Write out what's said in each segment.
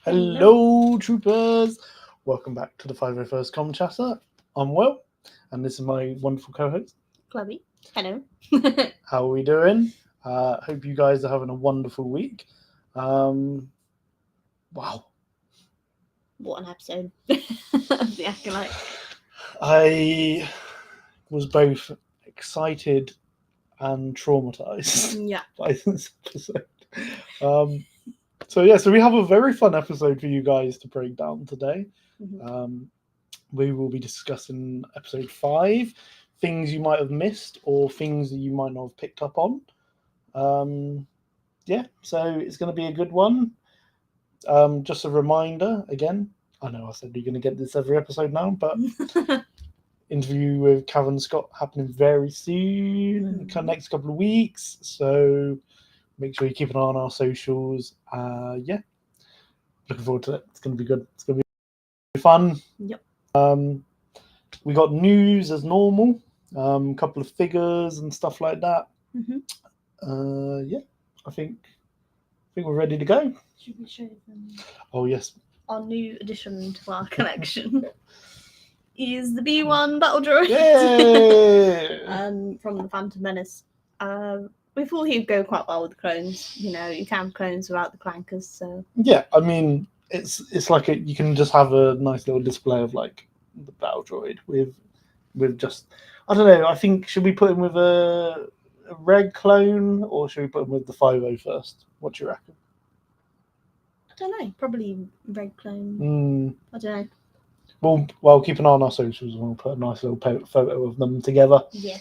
Hello, troopers! Welcome back to the 501st Common Chatter. I'm Will, and this is my wonderful co-host. Chloe. Hello. How are we doing? Hope you guys are having a wonderful week. Wow. What an episode of The Acolyte. I was both excited and traumatized Yeah. by this episode. So we have a very fun episode for you guys to break down today. Mhm. We will be discussing episode 5, things you might have missed or things that you might not have picked up on. So it's going to be a good one. Just a reminder again, I know I said you're going to get this every episode now, but interview with Kevin Scott happening very soon in the next couple of weeks. So make sure you keep an eye on our socials. Looking forward to it. It's going to be good. It's going to be fun. Yep. We got news as normal. Couple of figures and stuff like that. I think we're ready to go. Should we show them? Oh yes. Our new addition to our collection is the B1 battle droid. Yay! From the Phantom Menace. We thought he'd go quite well with the clones. You know, you can have clones without the clankers. So yeah, I mean, it's like you can just have a nice little display of like the battle droid with just, I don't know. I think, should we put him with a red clone or should we put him with the 50 first? What do you reckon? I don't know. Probably red clone. I don't know. Well, keep an eye on our socials and we'll put a nice little photo of them together. Yeah.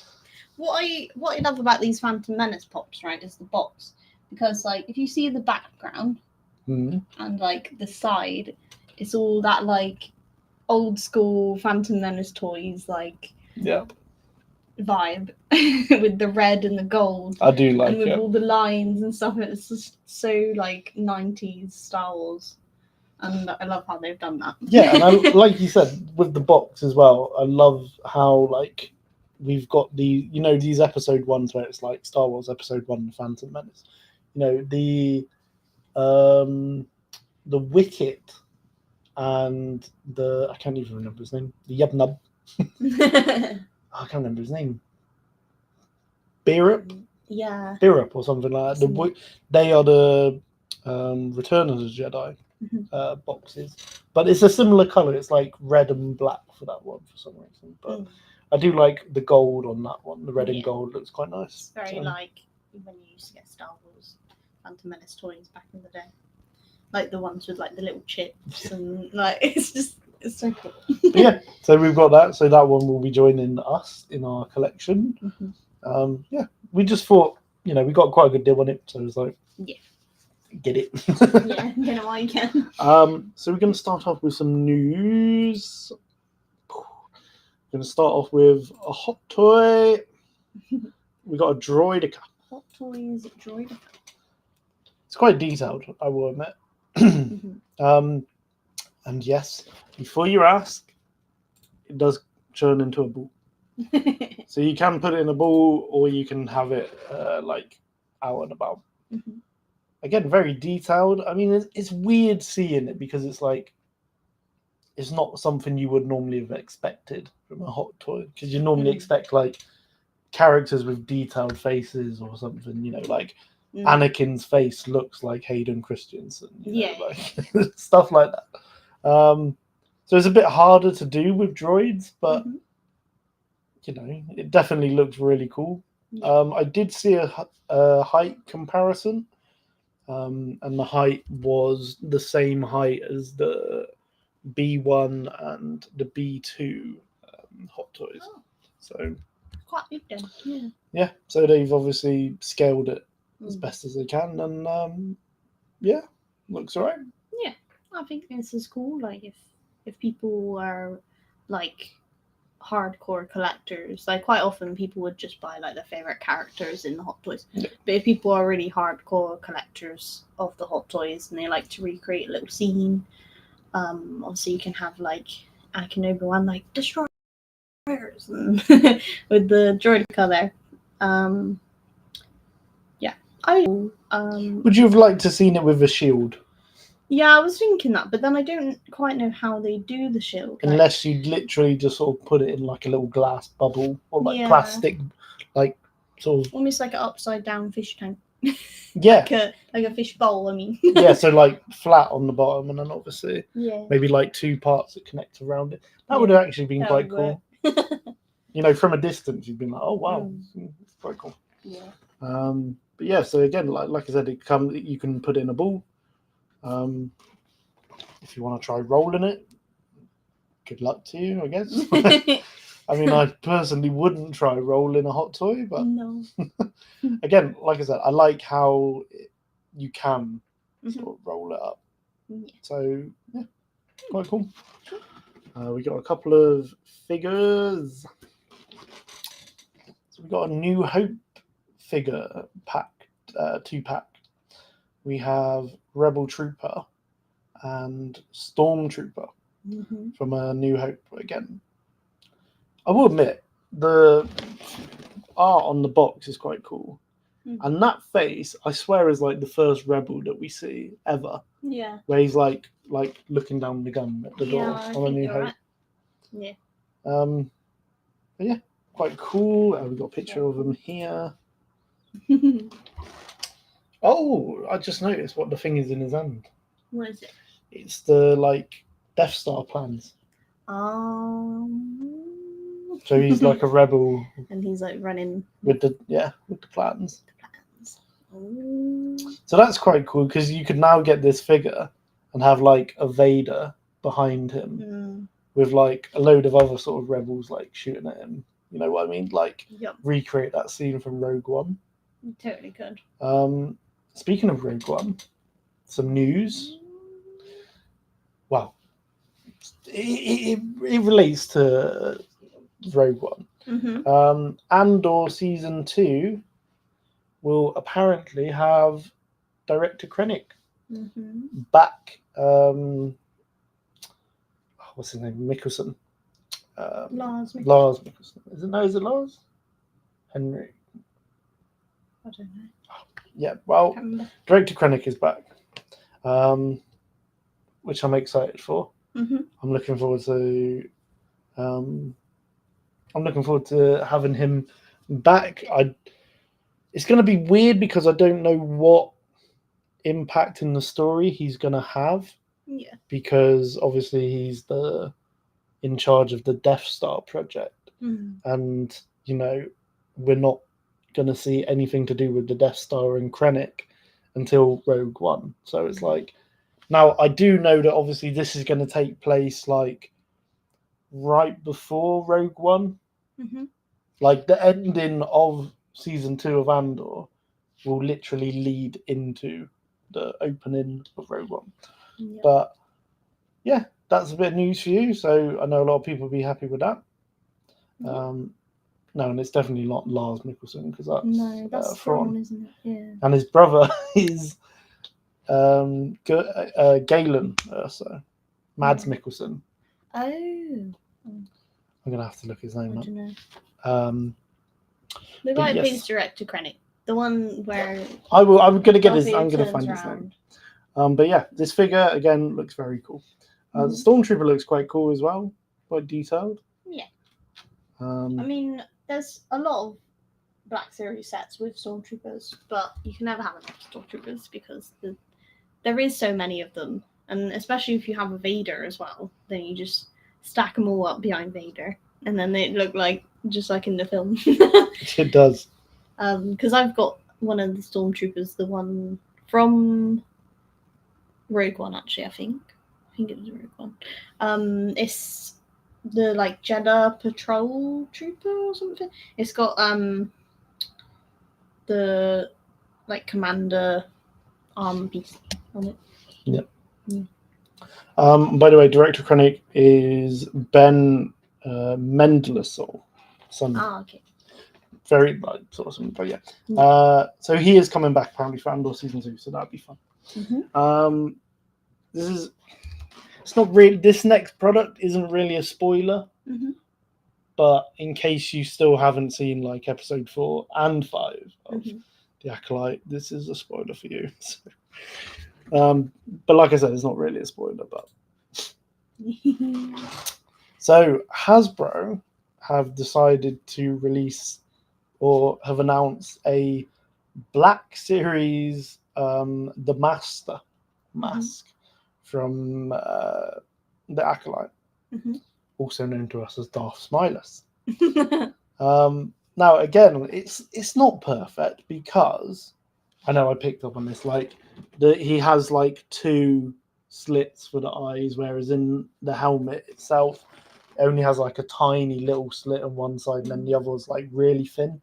What I love about these Phantom Menace pops, right, is the box. Because, like, if you see the background and, like, the side, it's all that, like, old school Phantom Menace toys, like, vibe with the red and the gold. I do like it. And with all the lines and stuff, it's just so, like, 90s Star Wars. And I love how they've done that. Yeah, and like you said, with the box as well, I love how, like, we've got these episode ones where it's like Star Wars episode 1, The Phantom Menace. You know, the Wicket and I can't even remember his name. The Yubnub. I can't remember his name. Beerup? Yeah. Beerup or something like that. They are the Return of the Jedi boxes. But it's a similar colour. It's like red and black for that one for some reason. But I do like the gold on that one. The red and gold looks quite nice. It's very like when you used to get Star Wars Phantom Menace toys back in the day. Like the ones with like the little chips and like it's so cool. So we've got that. So that one will be joining us in our collection. We just thought, we got quite a good deal on it. So it was like, get it. Get it while you can. So we're going to start off with some news. We're going to start off with a hot toy. We got a droidica. Hot toys droidica. It's quite detailed, I will admit. And yes, before you ask, it does turn into a ball. So you can put it in a ball or you can have it like out and about. Again, very detailed. I mean, it's weird seeing it because it's like, it's not something you would normally have expected from a hot toy, because you normally expect like characters with detailed faces or something, like Anakin's face looks like Hayden Christensen, like stuff like that. So it's a bit harder to do with droids, but it definitely looks really cool. I did see a height comparison, and the height was the same height as the B1 and the B2 hot toys. So quite big then. Yeah, so they've obviously scaled it as best as they can, and looks alright. Yeah, I think this is cool. Like if people are like hardcore collectors, like quite often people would just buy like their favorite characters in the hot toys. But if people are really hardcore collectors of the hot toys and they like to recreate a little scene, obviously you can have like Anakin Obi-Wan like destroyers with the droidica there. Would you have liked to seen it with a shield? Yeah, I was thinking that, but then I don't quite know how they do the shield. Like, Unless you literally just sort of put it in like a little glass bubble or like Yeah. plastic, like sort of. almost like an upside down fish tank. Yeah. like a fish bowl, I mean. Yeah, so like flat on the bottom, and then obviously Yeah. maybe like 2 parts that connect around it. That would Yeah, have actually been that quite would cool. You know, from a distance, you'd been like, "Oh wow, it's quite cool." Yeah. But yeah, so again, like I said, you can put in a ball. If you want to try rolling it, good luck to you, I guess. I mean, I personally wouldn't try rolling a hot toy, but No. again, like I said, I like how you can sort of roll it up. Yeah. So yeah, quite cool. We got a couple of figures. So we got a New Hope figure pack, 2-pack. We have Rebel Trooper and Stormtrooper from a New Hope again. I will admit, the art on the box is quite cool. And that face, I swear, is like the first Rebel that we see ever. Yeah. Where he's like looking down the gun at the door on a New Hope. Right. Yeah. But yeah, quite cool. We got a picture of him here. Oh, I just noticed what the thing is in his hand. What is it? It's the like Death Star plans. So he's like a rebel, and he's like running with the plans. So that's quite cool because you could now get this figure and have like a Vader behind him with like a load of other sort of rebels like shooting at him. You know what I mean? Like recreate that scene from Rogue One. You totally could. Speaking of Rogue One, some news. Well, it relates to Rogue One. Andor season 2 will apparently have director Krennic back. What's his name? Mickelson. Lars Mickelson. Is it Lars? Henry. I don't know. Yeah, well, director Krennic is back, which I'm excited for. I'm looking forward to. I'm looking forward to having him back. It's going to be weird because I don't know what impact in the story he's going to have. Yeah. Because obviously he's in charge of the Death Star project, and you know we're not going to see anything to do with the Death Star and Krennic until Rogue One. So it's like, now I do know that obviously this is going to take place like right before Rogue One. Like the ending of season 2 of Andor will literally lead into the opening of Rogue One. Yeah. But yeah, that's a bit of news for you. So I know a lot of people will be happy with that. No, and it's definitely not Lars Mikkelsen because that's Thrawn, isn't it? Yeah. And his brother is Galen, so Mads Mikkelsen. Oh. I'm gonna have to look his name up. The guy who plays director Krennic, the one where I'm gonna get his. I'm gonna find his name. But yeah, this figure again looks very cool. The Stormtrooper looks quite cool as well, quite detailed. Yeah. I mean, there's a lot of Black Series sets with Stormtroopers, but you can never have enough Stormtroopers because there is so many of them, and especially if you have a Vader as well, then you just stack them all up behind Vader, and then they look like just like in the film. It does. Because I've got one of the Stormtroopers, the one from Rogue One, actually. I think it was Rogue One. It's the like Jeddah Patrol Trooper or something. It's got the like Commander arm piece on it. Yep. Yeah. By the way, director Krennic is Ben Mendelsohn. Okay. Very sort of something, but yeah. So he is coming back apparently for Andor season 2, so that'd be fun. It's not really. This next product isn't really a spoiler, but in case you still haven't seen like episode 4 and 5 of the Acolyte, this is a spoiler for you. So But like I said, it's not really a spoiler. But so Hasbro have decided to release or have announced a Black Series the Master mask from the Acolyte, also known to us as Darth Smilus. Now again, it's not perfect because I know I picked up on this. Like he has like 2 slits for the eyes, whereas in the helmet itself, it only has like a tiny little slit on one side, and then the other was like really thin.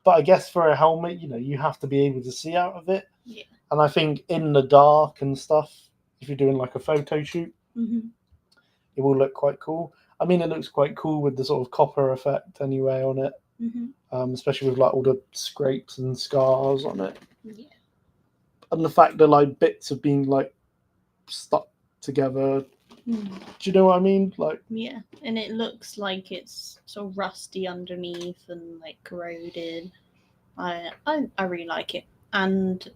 But I guess for a helmet, you have to be able to see out of it. Yeah. And I think in the dark and stuff, if you're doing like a photo shoot, it will look quite cool. I mean, it looks quite cool with the sort of copper effect anyway on it, especially with like all the scrapes and scars on it. Yeah. And the fact that like bits have been like stuck together. Do you know what I mean? Like, yeah, and it looks like it's sort of rusty underneath and like corroded. I really like it. And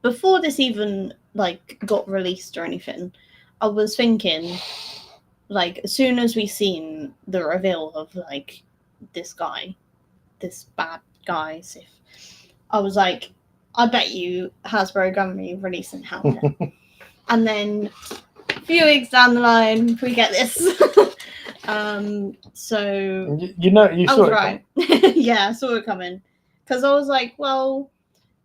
before this even like got released or anything, I was thinking, like, as soon as we seen the reveal of like this guy, this bad guy Sith, I was like, I bet you Hasbro are gonna be releasing helmet. And then a few weeks down the line, we get this. So you saw it right. Yeah, I saw it coming. Because I was like, well,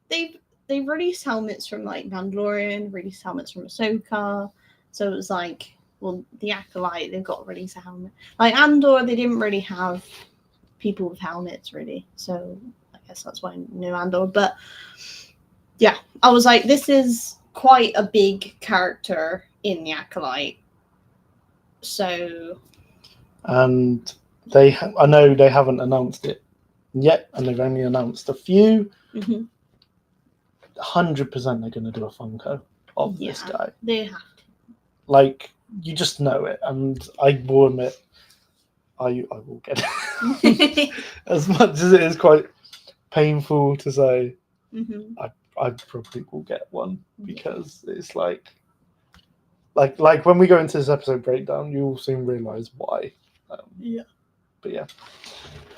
they've released helmets from like Mandalorian, released helmets from Ahsoka. So it was like, well, the Acolyte, they've got to release a helmet. Like Andor, they didn't really have people with helmets really. So I guess that's why I know Andor. But yeah, I was like, this is quite a big character in the Acolyte. So, and I know they haven't announced it yet, and they've only announced a few. 100% they're going to do a Funko of this guy. They have to. Like, you just know it, and I will admit, I will get it. As much as it is quite painful to say, I probably will get one because it's like when we go into this episode breakdown, you will soon realise why. But yeah.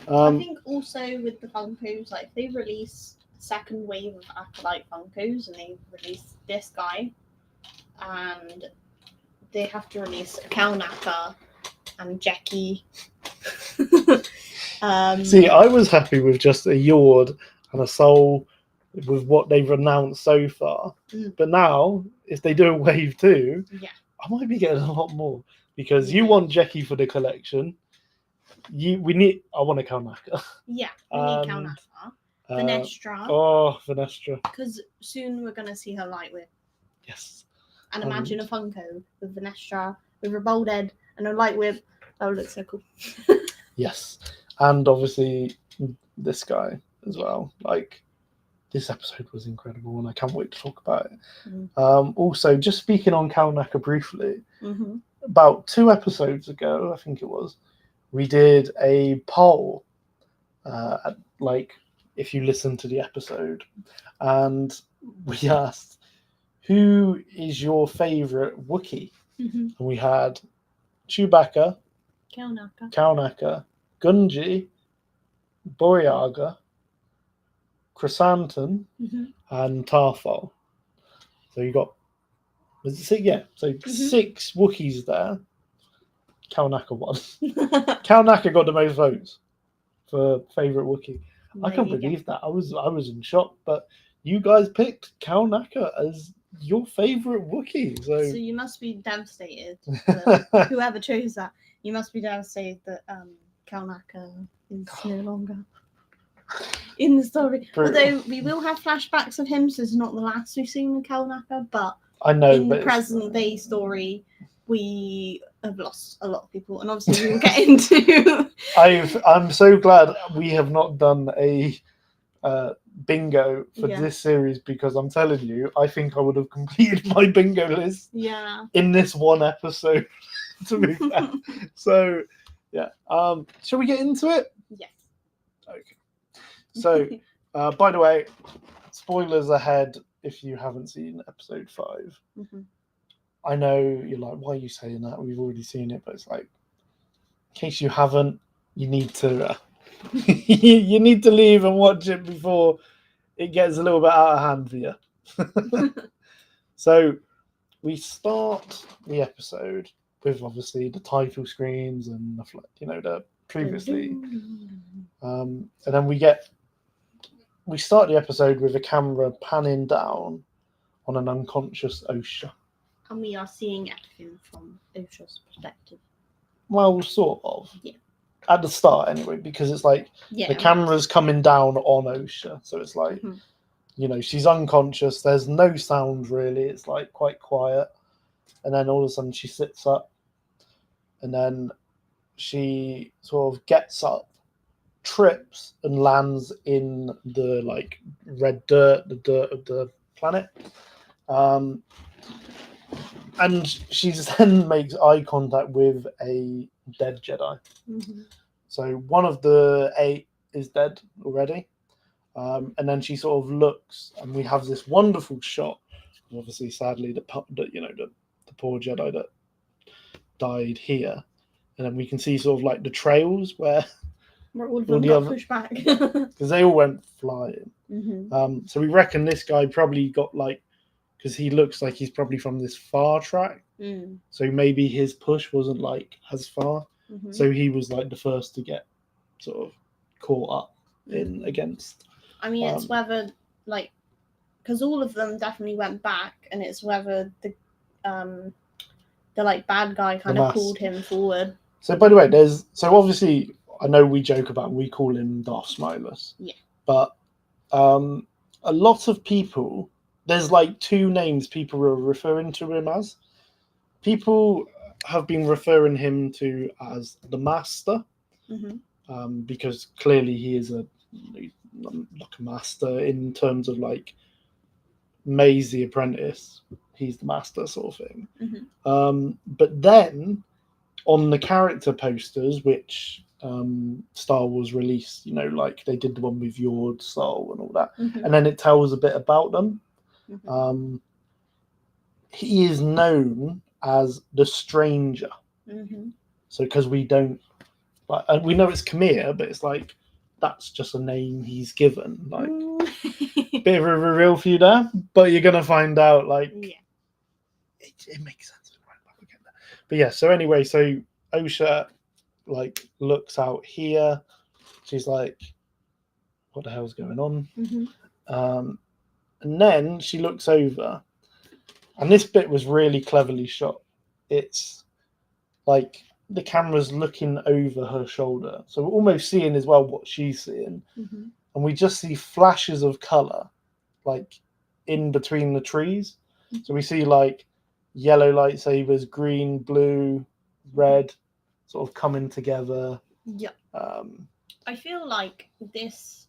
I think also with the Funkos, like they release a second wave of Acolyte Funkos, and they release this guy, and they have to release a Kalnaka and Jackie. See, I was happy with just a Yord and a Soul with what they've announced so far. But now, if they do a wave 2, I might be getting a lot more because you want Jackie for the collection. I want a Kalnaka. Yeah, we need Kalnaka. Venestra. Venestra. Because soon we're going to see her light whip. Yes. And imagine a Funko with Venestra, with a bold head and a light whip. That would look so cool. Yes. And obviously this guy as well. Like, this episode was incredible and I can't wait to talk about it. Also, just speaking on Kalnaka briefly, about 2 episodes ago, I think it was, we did a poll, if you listen to the episode, and we asked, who is your favourite Wookiee? And we had Chewbacca, Kalnaka, Gunji, Boyaga, Chrysanthemum, and Tarfol. So you got, was it 6? Yeah, so 6 Wookiees there. Kalnaka won. Kalnaka got the most votes for favourite Wookiee. I can't believe that. I was in shock, but you guys picked Kalnaka as your favourite Wookiee. So you must be devastated. Whoever chose that, you must be devastated that Kalnaka is no longer in the story. Although we will have flashbacks of him, so it's not the last we've seen with Kalnaka, but I know in the present day story, we have lost a lot of people, and obviously we will get into. I'm so glad we have not done a bingo for this series, because I'm telling you, I think I would have completed my bingo list in this one episode. To be fair. So shall we get into it? Yes. Okay. So by the way, spoilers ahead if you haven't seen episode 5. Mm-hmm. I know you're like, why are you saying that? We've already seen it, but it's like, in case you haven't, you need to you need to leave and watch it before it gets a little bit out of hand for you. So we start the episode with obviously the title screens and the previously, and then we start the episode with a camera panning down on an unconscious Osha. And we are seeing everything from Osha's perspective. Well, sort of. Yeah. At the start, anyway, because it's like the camera's coming down on Osha, so it's like, she's unconscious. There's no sound really. It's like quite quiet, and then all of a sudden she sits up, and then she sort of gets up, trips, and lands in the like red dirt, the dirt of the planet. And she then makes eye contact with a dead Jedi. Mm-hmm. So one of the 8 is dead already. And then she sort of looks, and we have this wonderful shot. Obviously, sadly, the poor Jedi that died here. And then we can see sort of like the trails where all of them got pushed back. Because they all went flying. Mm-hmm. So we reckon this guy probably got because he looks like he's probably from this far track. So maybe his push wasn't like as far. Mm-hmm. So he was like the first to get sort of caught up in against. I mean, it's whether because all of them definitely went back, and it's whether the bad guy kind of pulled him forward. So by the way, obviously I know we joke about we call him Darth Smilus. Yeah. But a lot of people, there's like 2 names people are referring to him as. People have been referring him to as the Master, because clearly he is like a master in terms of like Maisie apprentice. He's the master sort of thing. Mm-hmm. But then on the character posters, which Star Wars released, like they did the one with Yord Soul and all that, and then it tells a bit about them. He is known as the Stranger. So because we don't we know it's Khmer, but it's like that's just a name he's given. Like bit of a reveal for you there, but you're gonna find out it makes sense. But yeah, so anyway, so Osha looks out here. She's like, what the hell's going on? And then she looks over, and this bit was really cleverly shot. It's like the camera's looking over her shoulder, so we're almost seeing as well what she's seeing, and we just see flashes of color in between the trees. So we see yellow lightsabers, green, blue, red, sort of coming together. Yeah. I feel like this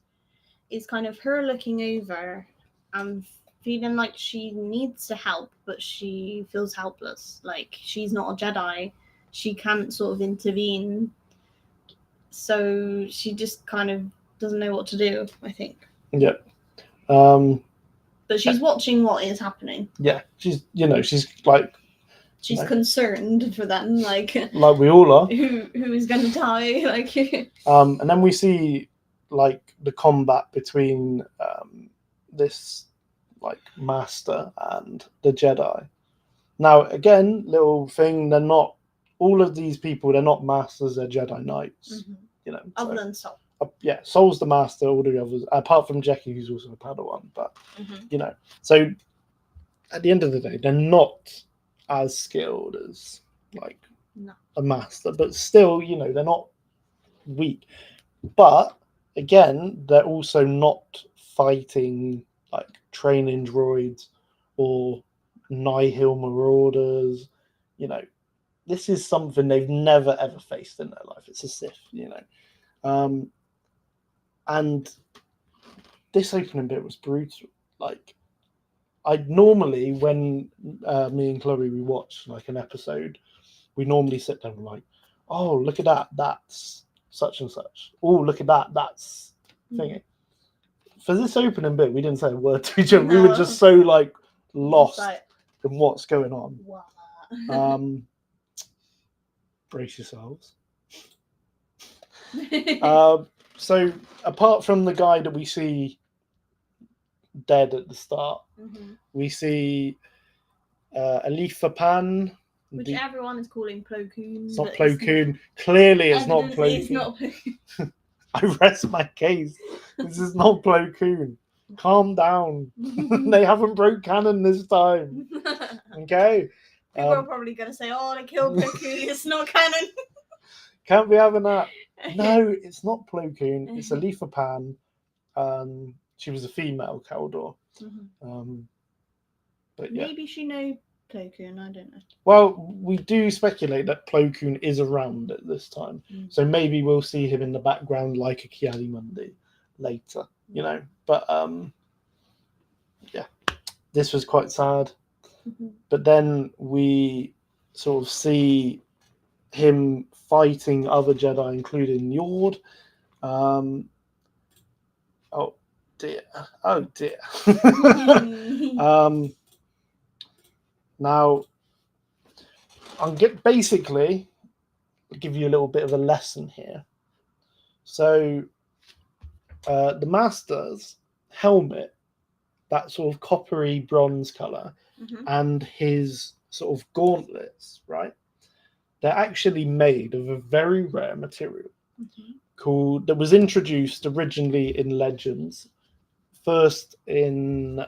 is kind of her looking over and feeling like she needs to help, but she feels helpless. Like she's not a Jedi. She can't sort of intervene. So she just kind of doesn't know what to do, I think. Yeah. But she's watching what is happening. Yeah. She's she's concerned for them, like we all are. Who is going to die? And then we see the combat between this master and the Jedi. Now again, little thing, they're not all of these people. They're not masters. They're Jedi Knights. Other than Sol. Yeah, Sol's the master. All the others, apart from Jackie, who's also a Padawan. But so at the end of the day, they're not as skilled as a master, but still, they're not weak. But again, they're also not fighting training droids or Nihil marauders. This is something they've never ever faced in their life. It's a Sith, and this opening bit was brutal. I'd normally, when me and Chloe, we watch an episode, we normally sit down and oh, look at that, that's such and such. Oh, look at that, that's thingy. for this opening bit, we didn't say a word to each other. We No. were just so like lost Just like, in what's going on. wow. Brace yourselves. So apart from the guy that we see dead at the start, we see Alifa Pan, which everyone is calling Plo Koon. It's not Plo Koon. Clearly, it's not Plo Koon. It's not Plo Koon. I rest my case. This is not Plo Koon. Calm down. They haven't broke canon this time. Okay. People are probably going to say, "Oh, they killed Plo Koon. It's not canon." Can't be having that. No, it's not Plo Koon. It's Alifa Pan. She was a female Caldor. But yeah. Maybe she knows Plo Koon. I don't know. Well, we do speculate that Plo Koon is around at this time, so maybe we'll see him in the background like a Kiadi-Mundi later. You know, but yeah, this was quite sad. But then we sort of see him fighting other Jedi, including Yord. Oh dear. Now, I'll basically give you a little bit of a lesson here. So, the Master's helmet, that sort of coppery bronze color, and his sort of gauntlets, right? They're actually made of a very rare material that was introduced originally in Legends. First in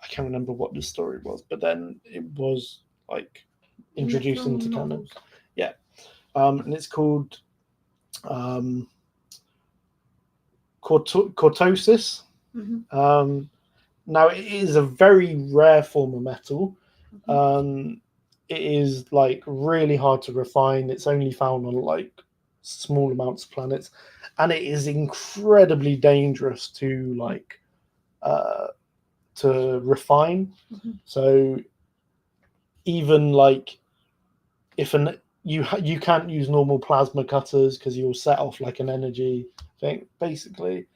I can't remember what the story was, but then it was like introduced into canon. Yeah, and it's called cortosis. Now it is a very rare form of metal. It is like really hard to refine. It's only found on like small amounts of planets, and it is incredibly dangerous to like to refine. So even like if you can't use normal plasma cutters because you'll set off like an energy thing basically.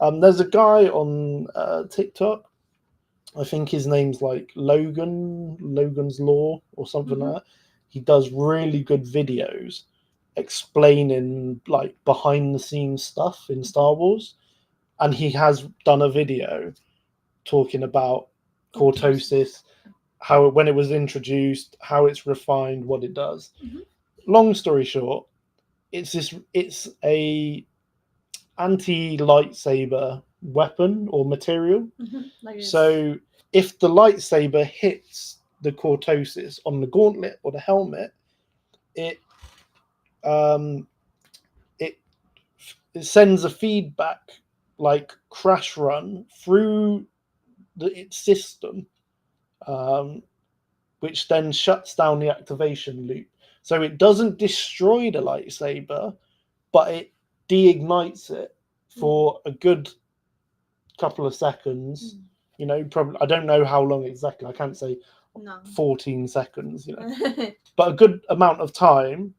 There's a guy on TikTok, I think his name's like Logan's Law or something like that. He does really good videos explaining like behind the scenes stuff in Star Wars, and he has done a video talking about cortosis, how when it was introduced, how it's refined, what it does. Long story short, it's a anti-lightsaber weapon or material. So if the lightsaber hits the cortosis on the gauntlet or the helmet, it sends a feedback like crash run through its system, which then shuts down the activation loop. So it doesn't destroy the lightsaber, but it deignites it for a good couple of seconds. You know, probably I don't know how long exactly. I can't say 14 seconds. You know, but a good amount of time,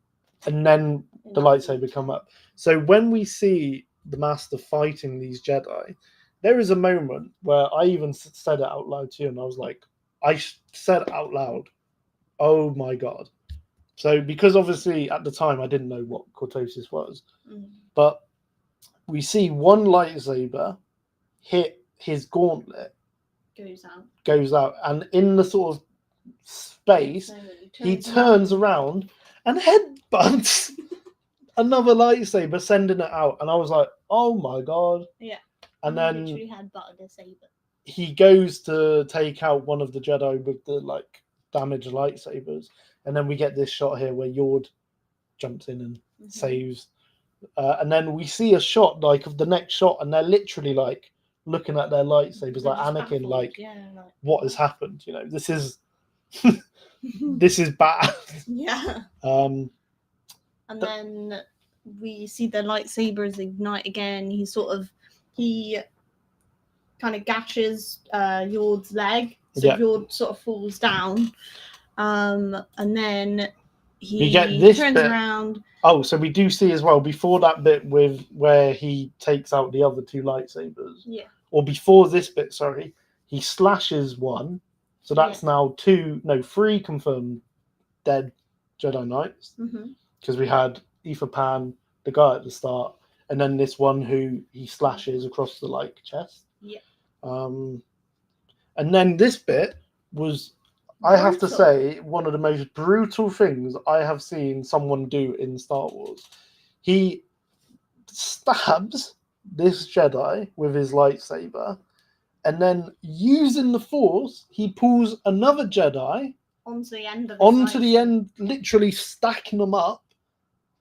and then the lightsaber come up. So when we see the Master fighting these Jedi, there is a moment where I even said it out loud to you, and I was like, I said it out loud, "Oh my god!" So because obviously at the time I didn't know what cortosis was, but we see one lightsaber hit his gauntlet, goes out, and in the sort of space, he turns around and headbutts another lightsaber, sending it out. And I was like, "Oh my god!" Yeah. And then literally headbutted a saber. He goes to take out one of the Jedi with the like damaged lightsabers, and then we get this shot here where Yord jumps in and saves. And then we see a shot like of the next shot, and they're literally like looking at their lightsabers, like Anakin, like what has happened? You know, this is this is bad. Yeah. And then we see the lightsabers ignite again. He kind of gashes Yord's leg, so Yord sort of falls down, and then he get this turns bit. around. Oh, so we do see as well before that bit with where he takes out the other 2 lightsabers. Yeah. Or before this bit, sorry, he slashes one. So that's now 3 confirmed dead Jedi Knights. Because we had Ether Pan, the guy at the start, and then this one who he slashes across the chest. Yeah. And then this bit was, I have to say, one of the most brutal things I have seen someone do in Star Wars. He stabs this Jedi with his lightsaber, and then using the Force, he pulls another Jedi onto the end of onto the end, literally stacking them up,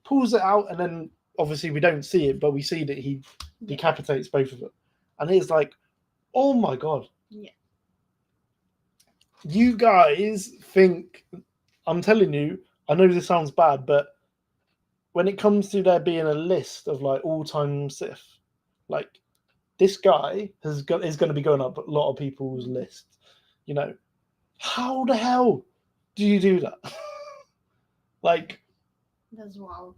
pulls it out, and then obviously we don't see it, but we see that he decapitates both of them. And it's like, oh my god. Yeah. You guys think, I'm telling you, I know this sounds bad, but when it comes to there being a list of all-time Sith, this guy is going to be going up a lot of people's lists. How the hell do you do that? That's wild.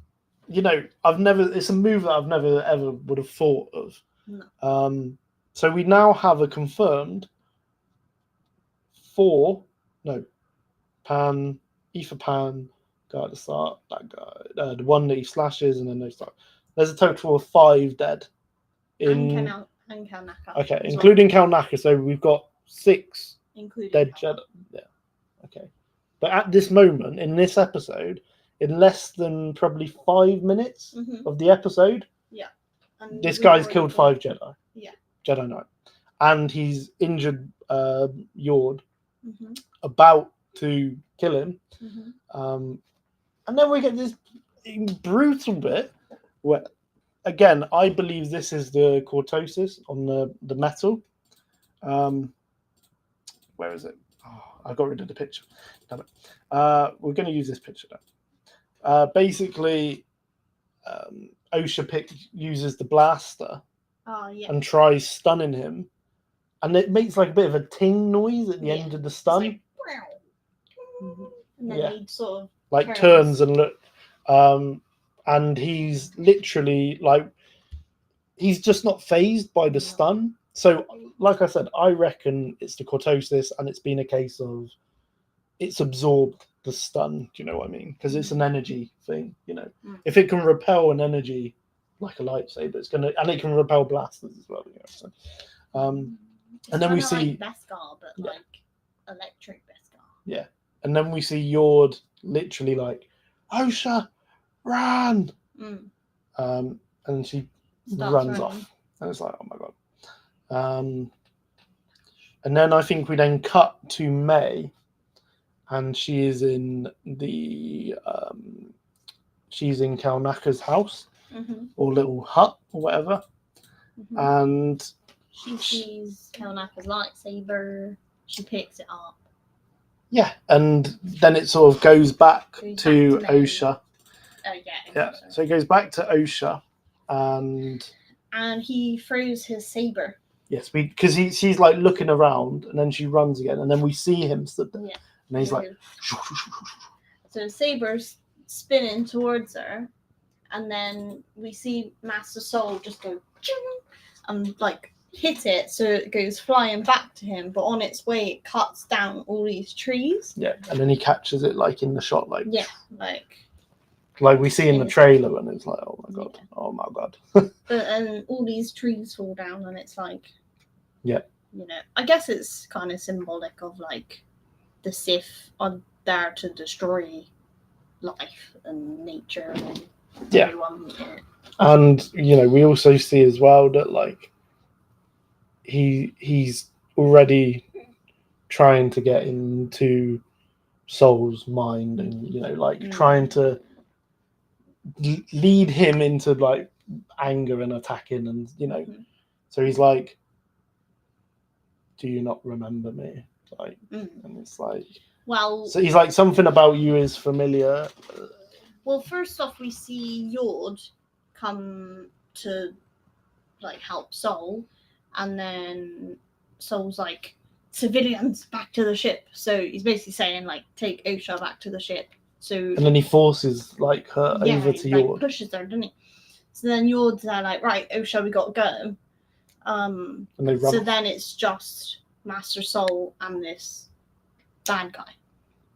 It's a move that I've never ever would have thought of. No. So we now have a confirmed 4, Ether Pan, guy at the start, that guy, the one that he slashes, and then they start. There's a total of 5 dead. And Kalnaka. Okay, including Kalnaka, so we've got 6 including dead Jedi. Yeah. Okay. But at this moment, in this episode, in less than probably 5 minutes of the episode, and this guy's killed 5 Jedi. Yeah. Jedi Knight. And he's injured Yord, about to kill him. And then we get this brutal bit where, again, I believe this is the cortosis on the metal. Where is it? Oh, I got rid of the picture. Damn it. We're going to use this picture now. Basically, Osha uses the blaster and tries stunning him. And it makes a bit of a ting noise at the end of the stun. And then he sort of turns and look. And he's literally he's just not phased by the stun. So, like I said, I reckon it's the cortosis, and it's been a case of it's absorbed the stun. Do you know what I mean? Because it's an energy thing. If it can repel an energy like a lightsaber, it's gonna, and it can repel blasters as well. So, and then we see Beskar, but electric Beskar. Yeah, and then we see Yord literally Osha, run! And she runs off, and it's oh my god. And then I think we then cut to May, and she is in she's in Kalnaka's house or little hut or whatever, and she sees Kalnaka's lightsaber. She picks it up. Yeah, and then it sort of goes back to Osha. Oh yeah. So it goes back to Osha, and he throws his saber. Yes, because she's looking around, and then she runs again, and then we see him stood there, and he's so the saber's spinning towards her, and then we see Master Soul just go and hit it, so it goes flying back to him, but on its way it cuts down all these trees. Yeah, and then he catches it in the shot, like we see in the trailer, and it's oh my god, oh my god. And all these trees fall down, and it's yeah, I guess it's kind of symbolic of the Sith are there to destroy life and nature and everyone. And we also see as well that he's already trying to get into Soul's mind, and trying to lead him into anger and attacking, and so he's do you not remember me? And it's well, so he's something about you is familiar. Well, first off, we see Yord come to help Soul, and then Soul's civilians back to the ship. So he's basically saying take Osha back to the ship, So And then he forces like her over to he, like, Yord. pushes her, doesn't he? So then Yord's there like, right, Osha, we got to go. And they run So off. then it's just Master Soul and this bad guy.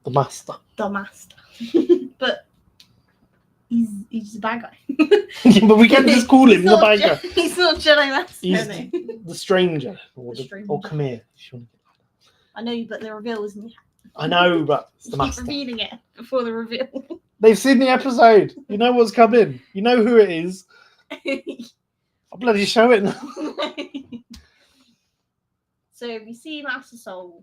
The master. The master. But he's the bad guy. Yeah, but we can't just call him the bad guy. He's not Jedi Master. He's the stranger. Or come here. I know, but the reveal isn't. I know, but it's the Keep master. revealing it before the reveal. They've seen the episode. You know what's coming. You know who it is. I'll bloody show it now. So we see Master Soul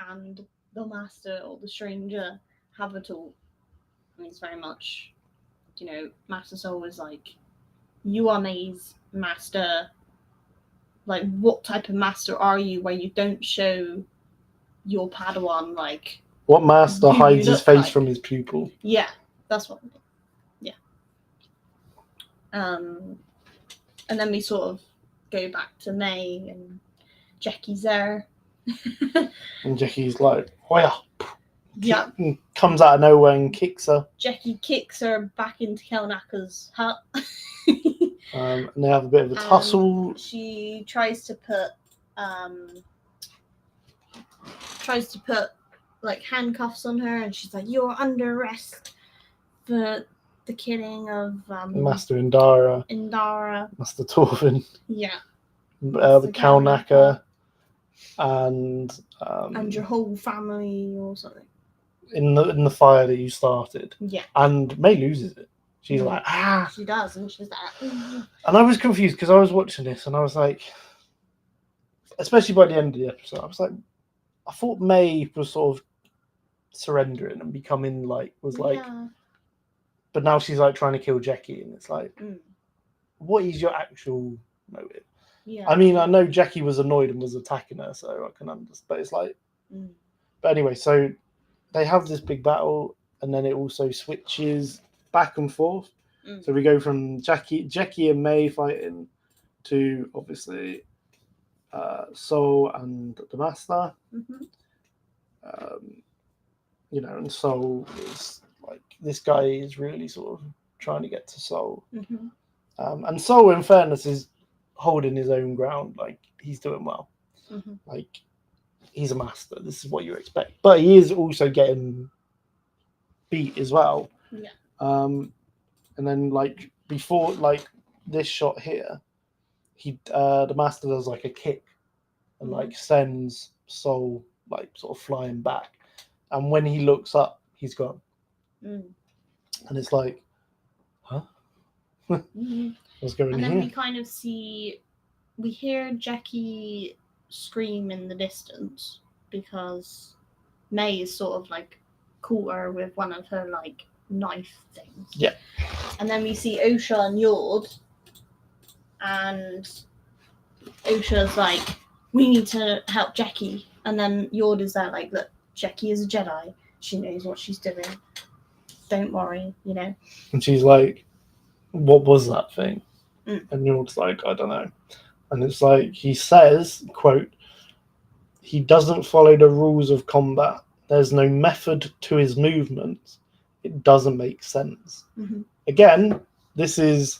and the Master or the Stranger have a talk. And it's very much, Master Soul is like, you are May's master. Like, what type of master are you where you don't show your Padawan, like... What master hides his face like? from his pupil? Yeah, that's what I mean. Yeah. And then we sort of go back to May and Jackie's there. And Jackie's like, Hoya! Yeah. And comes out of nowhere and kicks her. Jackie kicks her back into Kelnacker's hut. And they have a bit of a tussle. She tries to put like handcuffs on her, and she's like, "You're under arrest for the killing of Master Indara. Master Torvin. Yeah. The Kelnacker. And your whole family or something. In the fire that you started. Yeah. And May loses it. She's like, ah. She does, and she's like, And I was confused because I was watching this and I was like, especially by the end of the episode, I was like, I thought May was sort of surrendering and becoming like, but now she's like trying to kill Jackie, and it's like, what is your actual motive? Yeah. I mean, I know Jackie was annoyed and was attacking her, so I can understand, but it's like, but anyway, so they have this big battle, and then it also switches back and forth. So we go from Jackie and May fighting to obviously Soul and the Master. And Soul is like, this guy is really sort of trying to get to Soul. And Soul, in fairness, is holding his own ground. Like, he's doing well. Like, he's a master. This is what you expect. But he is also getting beat as well. Yeah. And then, like, before, like, this shot here, the master does, like, a kick and, like, sends Soul, like, sort of flying back. And when he looks up, he's gone. And it's like, huh? What's going on here? And then we kind of we hear Jackie scream in the distance because May is sort of, like, caught her with one of her, like, knife things. Yeah. And then we see Osha and Yord, and Osha's like, we need to help Jackie. And then Yord is there like, look, Jackie is a Jedi. She knows what she's doing. Don't worry, And she's like, what was that thing? And Yord's like, I don't know. And it's like, he says, quote, he doesn't follow the rules of combat. There's no method to his movements. It doesn't make sense. Again, this is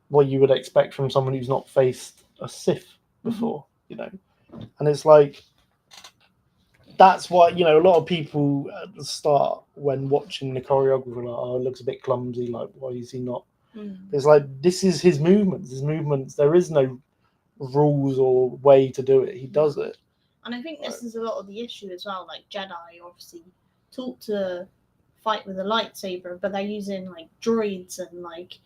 what you would expect from someone who's not faced a Sith before, And it's like, that's why, a lot of people at the start, when watching the choreography, are like, oh, it looks a bit clumsy, like, why is he not? It's like, this is his movements. There is no rules or way to do it. He does it. And I think this is a lot of the issue as well. Like, Jedi obviously taught to fight with a lightsaber, but they're using, like, droids and, like,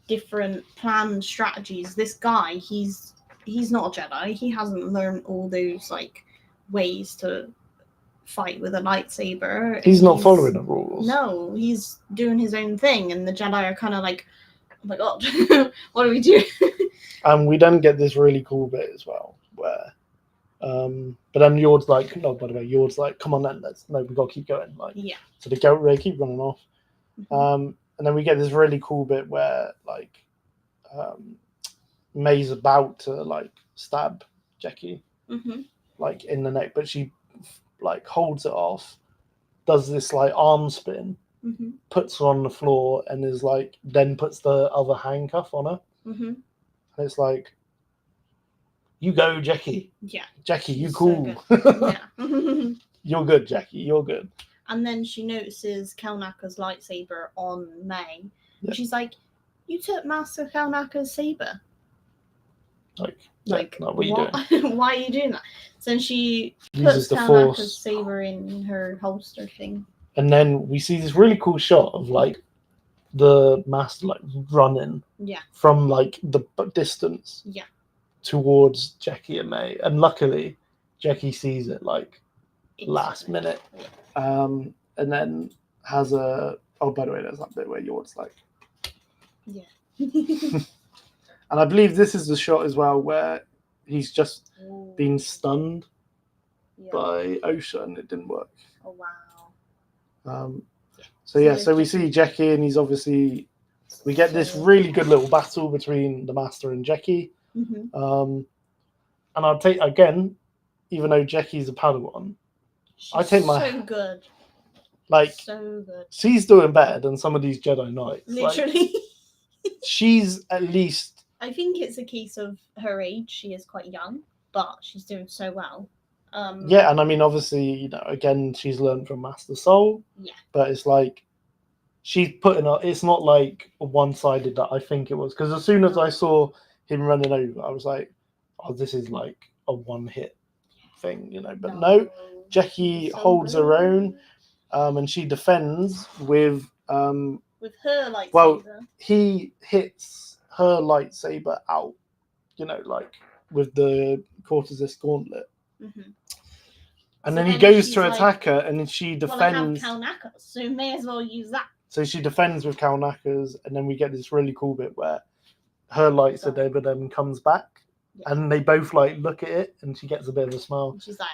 different planned strategies. This guy, he's not a Jedi. He hasn't learned all those, like, ways to fight with a lightsaber. He's not following the rules. No, he's doing his own thing, and the Jedi are kind of like, oh my god, what do we do? And we then get this really cool bit as well, where but then Yord's like, no, by the way, Yord's like, come on then, we've got to keep going. Like, yeah. So they keep running off. And then we get this really cool bit where, like, May's about to, like, stab Jackie, in the neck, but she, like, holds it off, does this, like, arm spin, puts her on the floor and is like, then puts the other handcuff on her. And it's like, you go, Jackie. Yeah. Jackie, you She's cool. so yeah. You're good, Jackie. You're good. And then she notices Kalnaka's lightsaber on May. Yeah. And she's like, you took Master Kalnaka's saber. Like what are you doing? Why are you doing that? So then she uses puts the Kalnaka's Force. saber in her holster thing. And then we see this really cool shot of like the Master like running from like the distance towards Jackie and May. And luckily, Jackie sees it like last minute. And then has a... Oh, by the way, there's that bit where Yoda's like... Yeah. And I believe this is the shot as well where he's just been stunned by Osha and it didn't work. Oh, wow. So we see Jackie and he's obviously... We get this really good little battle between the Master and Jackie. And I'll take, again, even though Jackie's a Padawan, I take my... So good. Like, so good. She's doing better than some of these Jedi Knights. Literally. Like, she's at least... I think it's a case of her age. She is quite young, but she's doing so well. Yeah, and I mean, obviously, you know, again, she's learned from Master Soul. Yeah. But it's like, she's putting up... It's not like one-sided that I think it was. Because as soon as I saw him running over, I was like, oh, this is like a one-hit thing, you know. But no, Jackie holds her own. And she defends with her lightsaber. Well, he hits her lightsaber out, you know, like with the Cortezis gauntlet. And then he goes to attack her, and then she defends. Well, I have Kalnaka's, so may as well use that. So she defends with Kalnaka's, and then we get this really cool bit where her lightsaber then comes back, and they both like look at it, and she gets a bit of a smile. And she's like.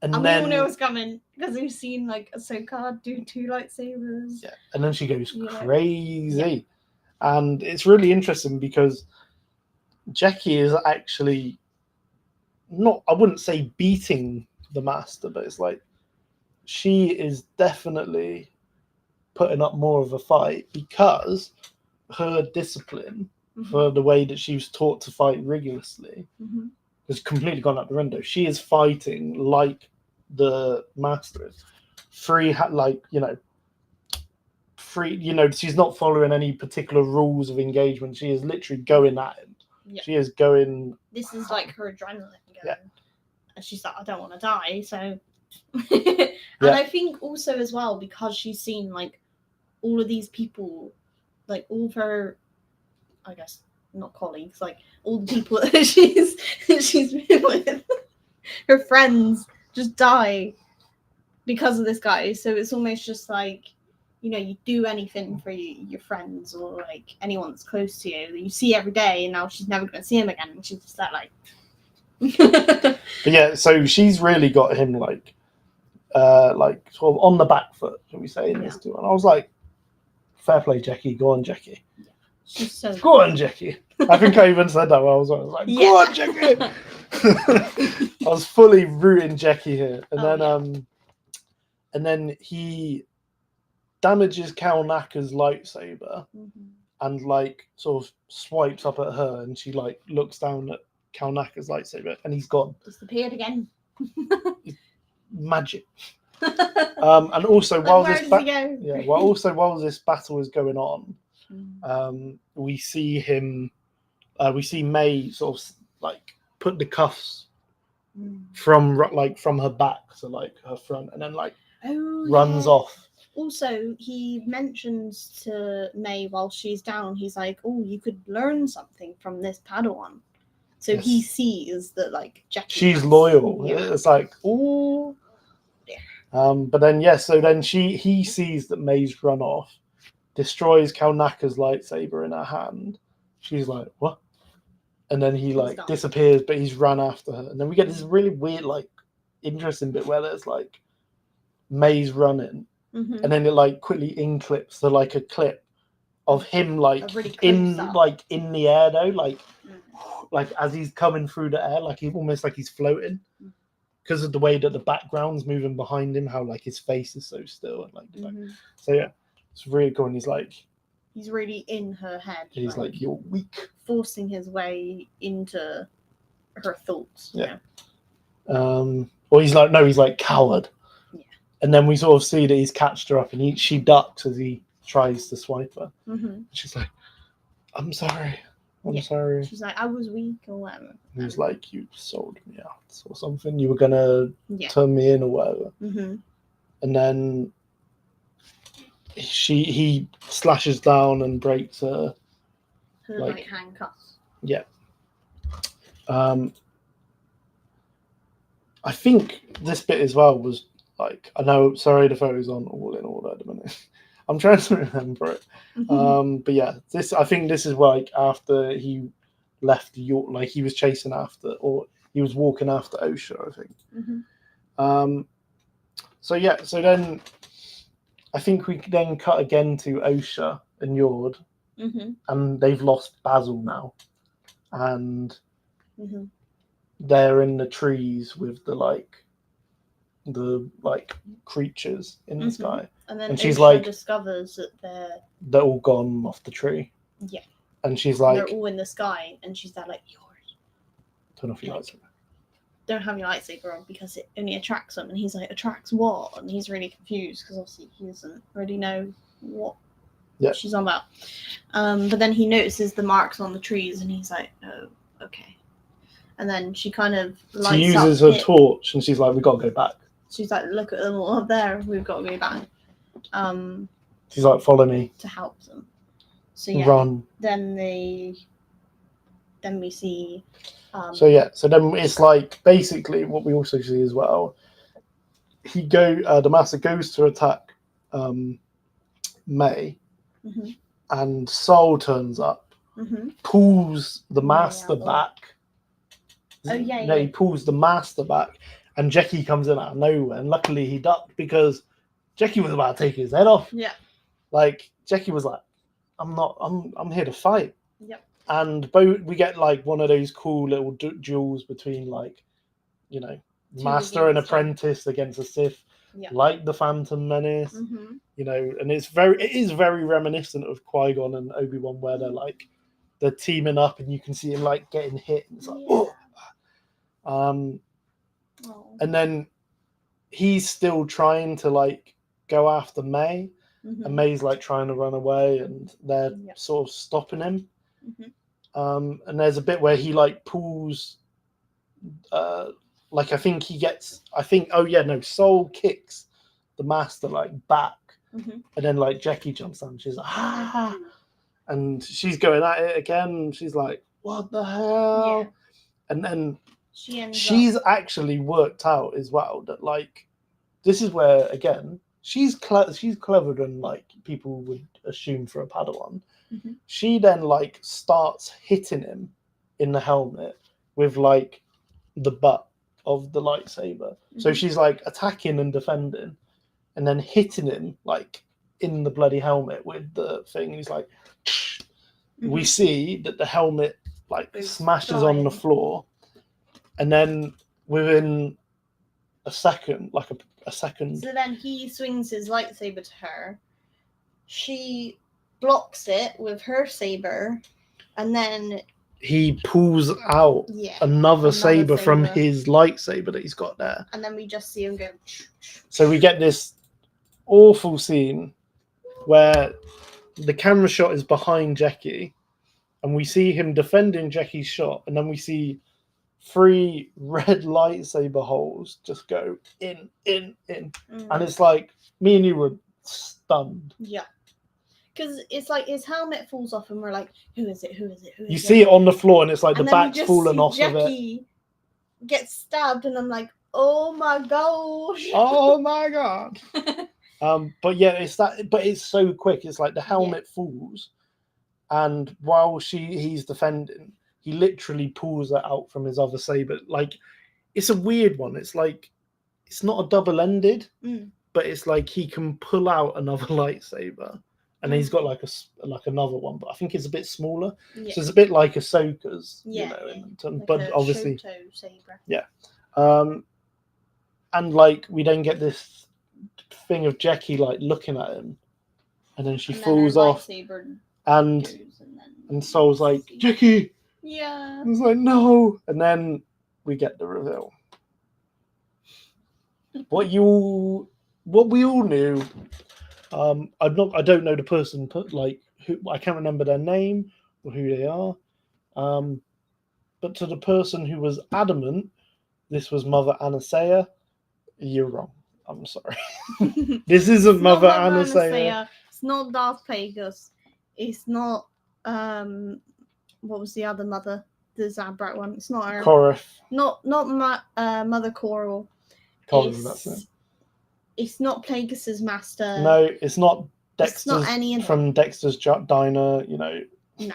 And then we all know what's coming because we've seen like Ahsoka do 2 lightsabers. Yeah, and then she goes crazy, and it's really interesting because Jackie is actually not. I wouldn't say beating the Master, but it's like she is definitely putting up more of a fight because her discipline for the way that she was taught to fight rigorously. Has completely gone out the window. She is fighting like the Master is. She's not following any particular rules of engagement. She is literally going at him. Yeah. She is going... This is like her adrenaline going. Yeah. And she's like, I don't want to die, so... And I think also as well, because she's seen like all of these people, like all of her, I guess, not colleagues, like all the people that she's been with, her friends just die because of this guy. So it's almost just like, you know, you do anything for your friends or like anyone that's close to you that you see every day, and now she's never going to see him again, and she's just that like. But yeah, so she's really got him like sort of on the back foot, shall we say, in this too. And I was like, fair play, Jackie. Go on, Jackie. She's so go on, Jackie. I think I even said that when I was like, go on, Jackie. I was fully rooting Jackie here. And then he damages Kalnaka's lightsaber and like sort of swipes up at her, and she like looks down at Kalnaka's lightsaber and he's gone. Disappeared again. Magic. And also while this battle is going on, we see May sort of like put the cuffs from her back to like her front, and then like runs off. Also, he mentions to May while she's down, he's like, "Oh, you could learn something from this Padawan." So he sees that like Jackie. She's loyal. Yeah. It's like, ooh. Yeah. But then so then he sees that May's run off, destroys Kalnaka's lightsaber in her hand. She's like, what? And then he like disappears, but he's run after her. And then we get this really weird, like interesting bit where there's like May's running, and then it like quickly in clips to like a clip of him like in the air though, like as he's coming through the air, like almost like he's floating. because of the way that the background's moving behind him, how like his face is so still and like the back. So yeah, it's really cool. And he's really in her head. He's like you're weak, forcing his way into her thoughts. Yeah. Or he's like coward. Yeah. And then we sort of see that he's catched her up, and she ducks as he tries to swipe her. She's like, "I'm sorry, I'm sorry." She's like, "I was weak or whatever." He was like, "You sold me out or something. You were gonna turn me in or whatever." And then he slashes down and breaks her like handcuffs. Yeah. I think this bit as well was like, I know, sorry, the photo's on All in Order at the minute. I'm trying to remember it. But yeah, I think this is like after he left York, like he was chasing after, or he was walking after Osha, I think. So yeah, so then I think we then cut again to Osha and Yord, and they've lost Basil now, and they're in the trees with the creatures in the sky. And then and she's Osha like, discovers that they're all gone off the tree. Yeah. And she's like, they're all in the sky, and she's there like, yours. Turn off your lightsaber. Don't have your lightsaber on because it only attracts them. And he's like, attracts what? And he's really confused because obviously he doesn't really know what she's on about. But then he notices the marks on the trees, and he's like, oh, okay. And then she kind of lights She uses her torch, and she's like, "We got to go back." She's like, "Look at them all up there. We've got to go back." She's like, "Follow me." To help them. So yeah. Run. Then we see. So then it's like basically what we also see as well. The master goes to attack May, and Sol turns up, pulls the master back. Oh yeah, No, he pulls the master back, and Jackie comes in out of nowhere. And luckily, he ducked because Jackie was about to take his head off. Yeah, like Jackie was like, I'm here to fight." Yep. And we get like one of those cool little duels between master and apprentice against a Sith, like the Phantom Menace, and it is very reminiscent of Qui-Gon and Obi-Wan, where they're teaming up, and you can see him like getting hit, and it's like, and then he's still trying to go after May, and May's trying to run away, and they're sort of stopping him. And there's a bit where he pulls, Sol kicks the master back, and then Jackie jumps on. She's like, ah, and she's going at it again. She's like, what the hell? Yeah. And then she's actually worked out as well that this is where again she's cleverer than people would assume for a Padawan. She then starts hitting him in the helmet with the butt of the lightsaber. So she's attacking and defending, and then hitting him in the bloody helmet with the thing. And he's like, we see that the helmet smashes on the floor, and then within a second, a second. So then he swings his lightsaber to her. She blocks it with her saber, and then he pulls out another saber from his lightsaber that he's got there. And then we just see him go. So we get this awful scene where the camera shot is behind Jackie, and we see him defending Jackie's shot, and then we see 3 red lightsaber holes just go in. And it's me and you were stunned. Yeah. Because it's his helmet falls off, and we're like, who is it? You see it on the floor, and it's the back's falling off Jackie of it. Gets stabbed, and I'm like, oh my gosh. Oh my god. But yeah, it's so quick. It's the helmet falls, and while he's defending, he literally pulls it out from his other saber. It's a weird one. It's it's not a double-ended, but it's he can pull out another lightsaber. And he's got another one, but I think it's a bit smaller. Yeah. So it's a bit like Ahsoka's, but obviously, saber. yeah. and like we then get this thing of Jackie like looking at him, and then she falls off, and Soul's like, Jackie. Yeah. I was like, no, and then we get the reveal. What we all knew. I don't know the person, like who, I can't remember their name or who they are. But to the person who was adamant this was Mother Anastasia, you're wrong. I'm sorry. This isn't Mother Anastasia. It's not Darth Plagueis. It's not what was the other mother? The Zabrak one. It's not her. Korath. Not Mother Coral. That's it. It's not Plagueis's master. No, it's not Dexter's. It's not any of from Dexter's Diner. You know. No.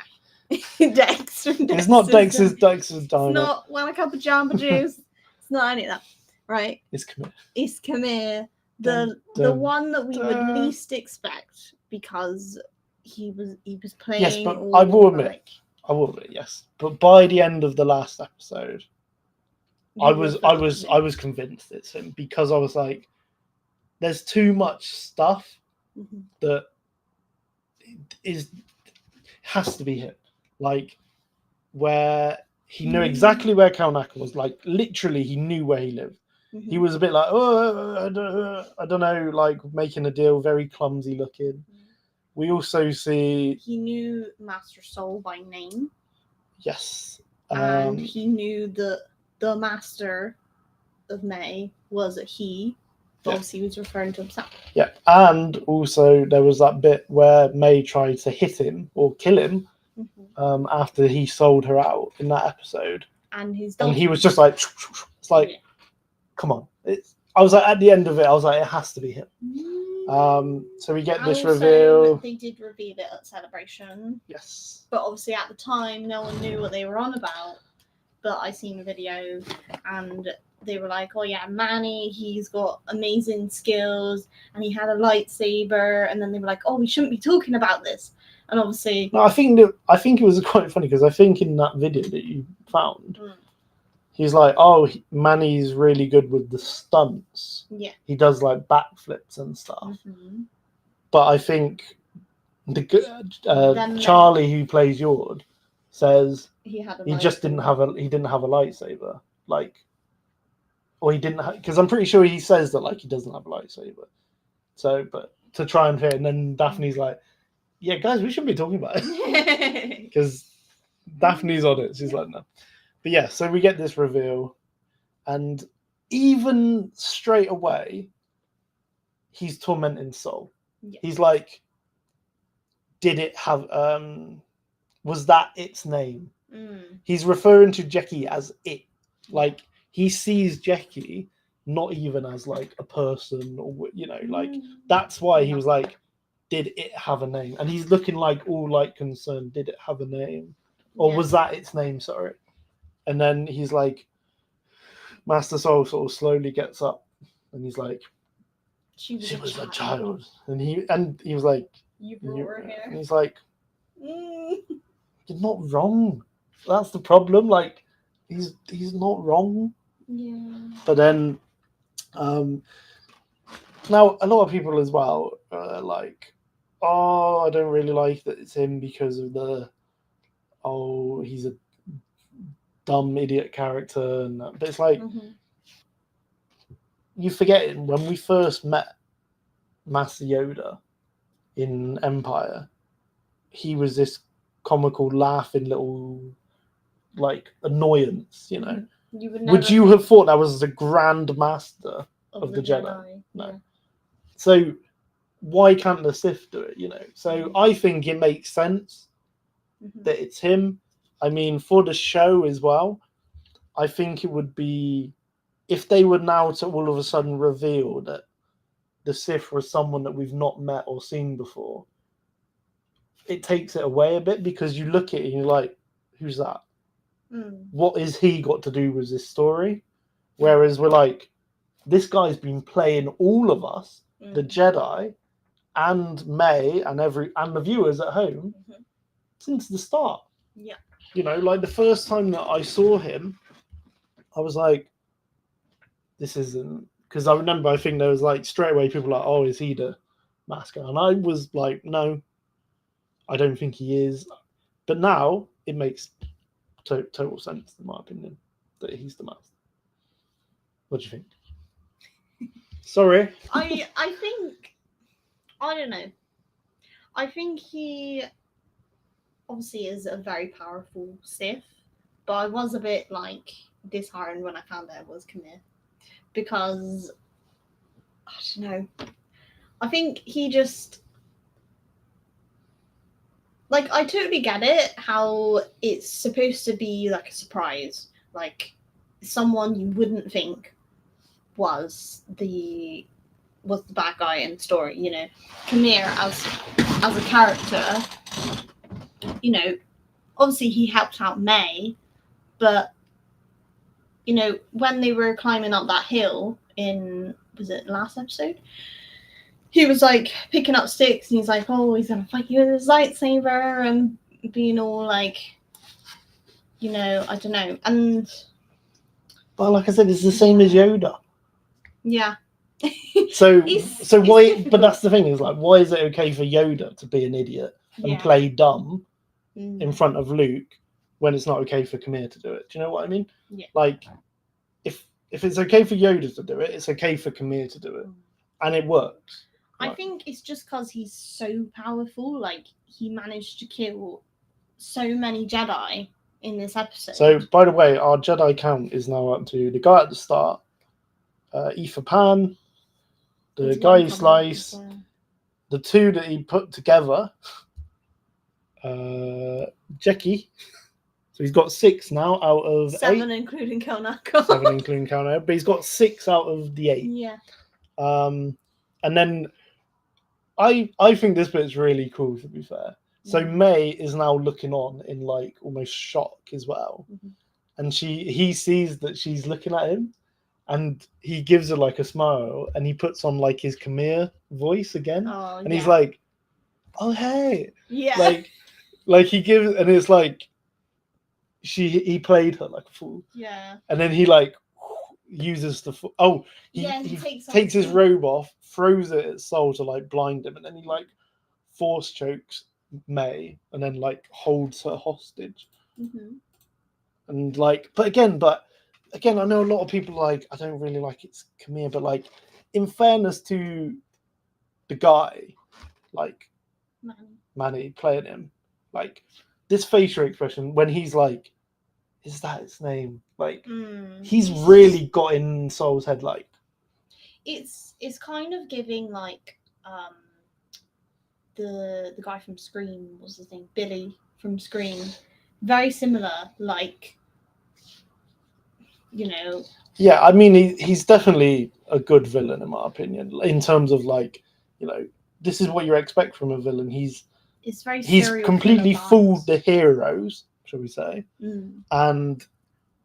Dexter. It's not Dexter's Diner. It's not Want a Cup of Jamba Juice. It's not any of that. Right. It's Khmer. It's Khmer. The one that we would least expect because he was playing. Yes, but I will admit, yes. But by the end of the last episode, I was convinced it's him because I was like, there's too much stuff that has to be him. Like where he knew exactly where Kalnaka was. Like literally, he knew where he lived. He was a bit like, I don't know, like making a deal, very clumsy looking. We also see he knew Master Soul by name. Yes, and he knew that the Master of May was a he. Obviously, he was referring to himself. Yeah, and also there was that bit where May tried to hit him or kill him after he sold her out in that episode, and he was just like, it's like. Yeah. Come on. I was like, at the end of it, I was like, it has to be him. So we get this reveal. They did reveal it at Celebration. Yes. But obviously at the time, no one knew what they were on about. But I seen the video and they were like, oh yeah, Manny, he's got amazing skills and he had a lightsaber. And then they were like, oh, we shouldn't be talking about this. And obviously... No, I think it was quite funny because I think in that video that you found... He's like, oh, Manny's really good with the stunts. Yeah. He does like backflips and stuff. But I think Charlie, who plays Yord, says he just didn't have a lightsaber. Like, or he didn't because I'm pretty sure he says that like he doesn't have a lightsaber. So, but to try and fit, and then Daphne's like, yeah, guys, we shouldn't be talking about it because Daphne's on it. She's like, no. But yeah, so we get this reveal, and even straight away, he's tormenting Soul. Yeah. He's like, did it have, was that its name? He's referring to Jackie as it. Like, he sees Jackie not even as like a person or, you know, like, that's why he was like, did it have a name? And he's looking like all like concerned, did it have a name? Or was that its name? Sorry. And then he's like, Master Soul sort of slowly gets up, and he's like, "She was a child." And he was like, "You brought her here." And he's like, "You're not wrong. That's the problem. Like, he's not wrong." Yeah. But then, now a lot of people as well are like, "Oh, I don't really like that it's him because of he's a dumb idiot character," and that. But it's like you forget when we first met Master Yoda in Empire, he was this comical, laughing little like annoyance, you know. Would you have thought that was the Grand Master of the Jedi? No. Yeah. So why can't the Sith do it? You know. So I think it makes sense that it's him. I mean, for the show as well, I think it would be if they were now to all of a sudden reveal that the Sith was someone that we've not met or seen before. It takes it away a bit because you look at it and you're like, who's that? What has he got to do with this story? Whereas we're like, this guy's been playing all of us, the Jedi, and May, and the viewers at home since the start. Yeah. You know, like the first time that I saw him, I was like, this isn't because I remember I think there was like straight away people were like, oh, is he the master? And I was like, no, I don't think he is. But now it makes total sense, in my opinion, that he's the master. What do you think? Sorry. I think, I don't know. I think he obviously is a very powerful Sith, but I was a bit like disheartened when I found out it was Khmer, because I don't know. I think he just, like, I totally get it how it's supposed to be like a surprise, like someone you wouldn't think was the bad guy in the story. You know, Khmer as a character, you know, obviously he helped out May, but you know, when they were climbing up that hill in, was it last episode? He was like picking up sticks and he's like, oh, he's gonna fight you with his lightsaber, and being all like, you know, I don't know. And but like I said, it's the same as Yoda. Yeah. So why? difficult. But that's the thing, is like, why is it okay for Yoda to be an idiot and play dumb in front of Luke when it's not okay for Khmer to do it? Do you know what I mean? Yeah. Like, if it's okay for Yoda to do it, it's okay for Khmer to do it, and it works. I think it's just because he's so powerful. Like, he managed to kill so many Jedi in this episode. So, by the way, our Jedi count is now up to the guy at the start, Ether Pan, the guy he sliced, the two that he put together, Jackie. So he's got 6 now out of 7, 8. including Kelnako. 7 including Kelnako, but he's got 6 out of the 8. Yeah. And then I think this bit's really cool, to be fair. So May is now looking on in like almost shock as well. And he sees that she's looking at him, and he gives her like a smile, and he puts on like his Khmer voice again. And he's like, oh hey. Yeah. Like he gives, and it's like he played her like a fool. Yeah. And then he like uses the he takes his robe off, throws it at Soul to like blind him, and then he like force chokes May, and then like holds her hostage. And like, but again, I know a lot of people like, I don't really like it's Khmer, but like, in fairness to the guy, like Manny playing him, like this facial expression when he's like, is that its name? Like, he's really got in Soul's head. Like, it's kind of giving like the guy from Scream, what's his name? Billy from Scream. Very similar, like, you know. Yeah, I mean, he's definitely a good villain in my opinion. In terms of like, you know, this is what you expect from a villain. He's completely fooled the heroes, shall we say? And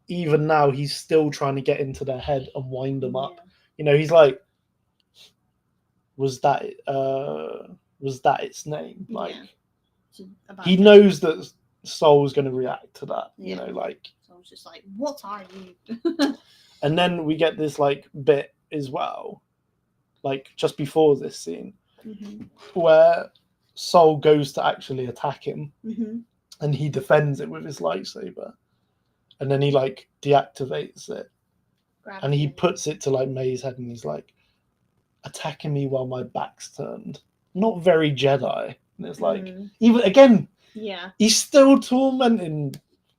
even now, he's still trying to get into their head and wind them up. You know, he's like, was that its name? Like, he knows that Soul's going to react to that. You know, like, Soul's just like, what are you? And then we get this like bit as well, like just before this scene, where Soul goes to actually attack him, and he defends it with his lightsaber, and then he like deactivates it, and he puts it to like May's head, and he's like, attacking me while my back's turned. Not very Jedi. And it's like, even again, he's still tormenting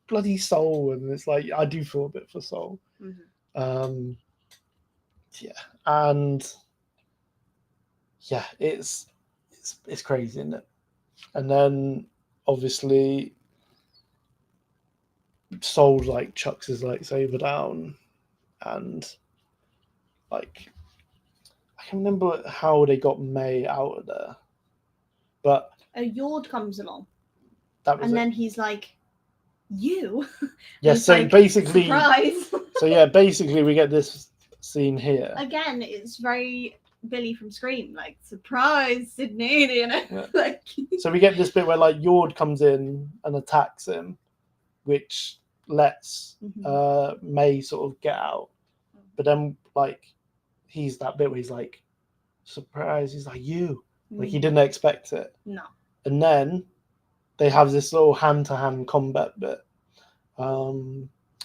bloody Soul, and it's like, I do feel a bit for Soul. And it's crazy, isn't it? And then obviously Soul like chucks his lightsaber down, and like, I can't remember how they got May out of there, but a Yord comes along, and then he's like, you. Yes, so like, basically, surprise. So basically we get this scene here. Again, it's very Billy from Scream, like, surprise, Sydney, you know. Like, so we get this bit where like Yord comes in and attacks him, which lets May sort of get out. But then like he's that bit where he's like, surprise, he's like, you. Like, he didn't expect it. No. And then they have this little hand-to-hand combat bit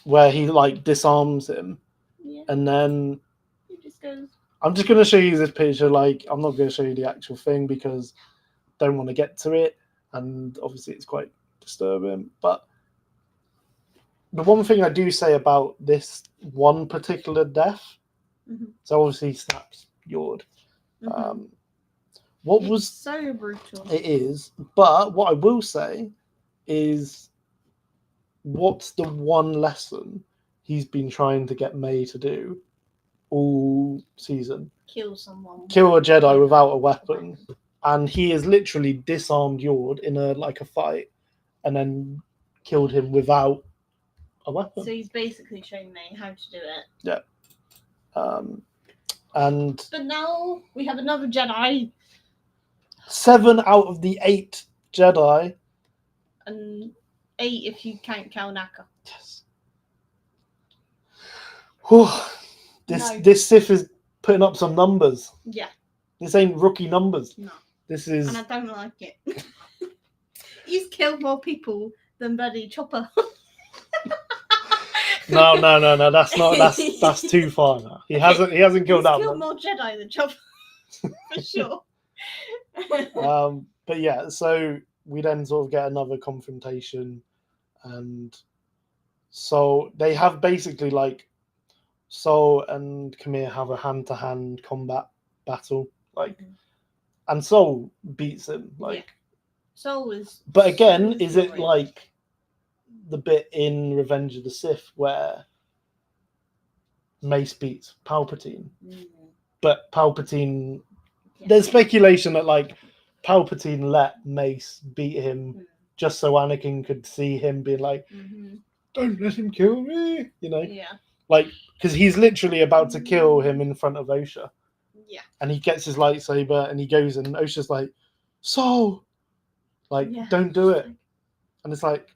where he, like, disarms him. Yeah. And then He just goes... I'm just going to show you this picture. Like, I'm not going to show you the actual thing because I don't want to get to it. And obviously it's quite disturbing. But the one thing I do say about this one particular death, so obviously he snaps Yord. It's so brutal. It is. But what I will say is, what's the one lesson he's been trying to get May to do all season? Kill someone. Kill a Jedi without a weapon. And he has literally disarmed Yord in a fight and then killed him without a weapon. So he's basically showing May how to do it. Yeah. But now we have another Jedi. 7 out of the 8 Jedi. And 8 if you count Kalnaka. Yes. Whew. This Sith is putting up some numbers. Yeah. This ain't rookie numbers. No. This is... And I don't like it. He's killed more people than Buddy Chopper. No. That's not. That's too far now. He hasn't killed that. He's killed more Jedi than Chopper, for sure. But yeah, so we then sort of get another confrontation, and so they have basically like Sol and Kamir have a hand-to-hand combat battle, like, and Sol beats him, like. Yeah. Sol was. But again, is it like the bit in Revenge of the Sith where Mace beats Palpatine? But Palpatine, there's speculation that like Palpatine let Mace beat him just so Anakin could see him being like, don't let him kill me, you know? Yeah. Like, because he's literally about to kill him in front of Osha. Yeah. And he gets his lightsaber and he goes and Osha's like, Sol, like, don't do it. And it's like,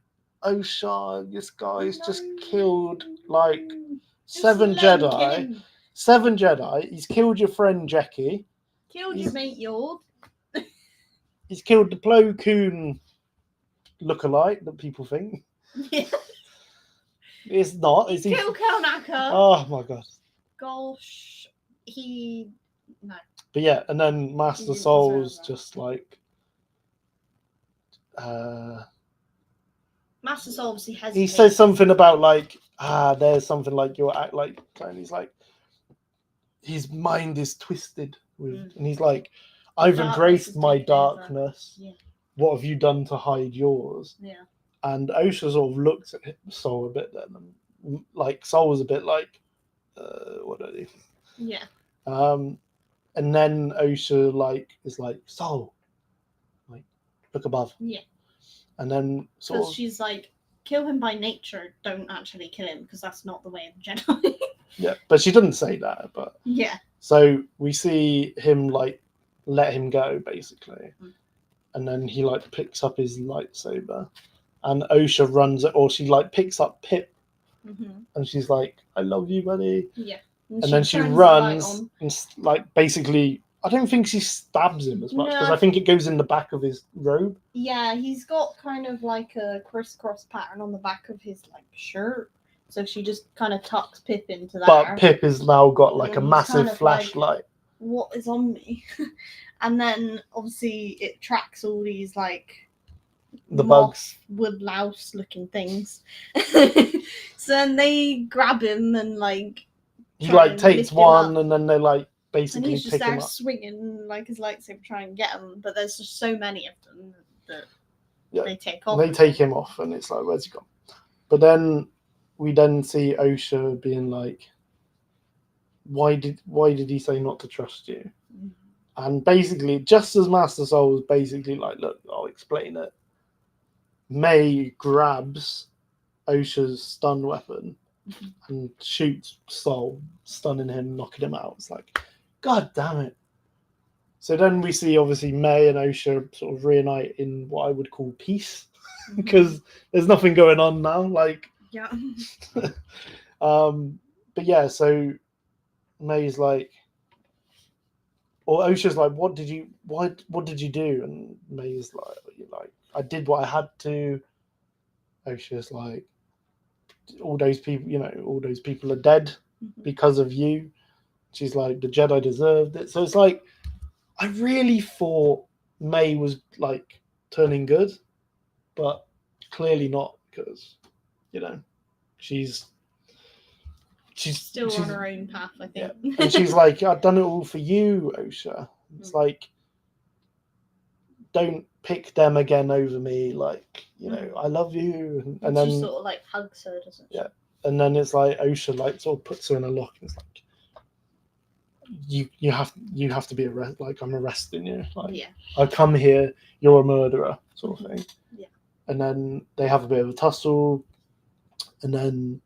Osha, this guy's just killed like 7 Jedi. 7 Jedi. He's killed your friend Jackie. Killed your mate Yord. He's killed the Plo Koon lookalike that people think. Yeah. It's not. Is he? Killed Kalnaka. Oh my god. Gosh. No. But yeah, and then Master Sol's just like Master Sol obviously hesitates. he says something about like, there's something like your act like, and he's like, his mind is twisted with, and he's like, I've embraced my darkness. Yeah. What have you done to hide yours? Yeah. And Osha sort of looks at Sol a bit then, and like Sol was a bit like, what are they? Yeah. And then Osha like is like, Sol, like, look above. Yeah. And then sort of, she's like, kill him by nature, don't actually kill him, because that's not the way of Jedi. Yeah, but she doesn't say that. But yeah. So we see him like let him go basically, and then he like picks up his lightsaber, and Osha runs it, or she like picks up Pip, and she's like, "I love you, buddy." Yeah. And then she runs and like basically, I don't think she stabs him as much because I think it goes in the back of his robe. Yeah, he's got kind of like a crisscross pattern on the back of his like shirt. So she just kind of tucks Pip into that. But Pip has now got like a massive kind of flashlight. Like, what is on me? And then obviously it tracks all these like the bugs, wood louse looking things. So then they grab him and like he like takes one and then they like basically and he's just pick him there up. Swinging like his lightsaber trying to get him, but there's just so many of them that they take off. They take him off and it's like, where's he gone? But then we then see Osha being like, why did he say not to trust you? And basically, just as Master Sol was basically like, look, I'll explain it, May grabs Osha's stun weapon and shoots Sol, stunning him, knocking him out. It's like, God damn it. So then we see obviously May and Osha sort of reunite in what I would call peace, because there's nothing going on now. Like, yeah. But yeah, so May's like, or Osha's like, what did you do? And May's like, I did what I had to. Osha's like, all those people are dead because of you. She's like, the Jedi deserved it. So it's like, I really thought May was like turning good, but clearly not, because she's still on her own path, I think. Yeah. And she's like, I've done it all for you, Osha. It's like, don't pick them again over me. Like, I love you. And then she sort of like hugs her, doesn't she? Yeah. And then it's like Osha like sort of puts her in a lock, and it's like, you have to be arrested. Like, I'm arresting you. Like, I come here, you're a murderer, sort of thing. Yeah. And then they have a bit of a tussle, and then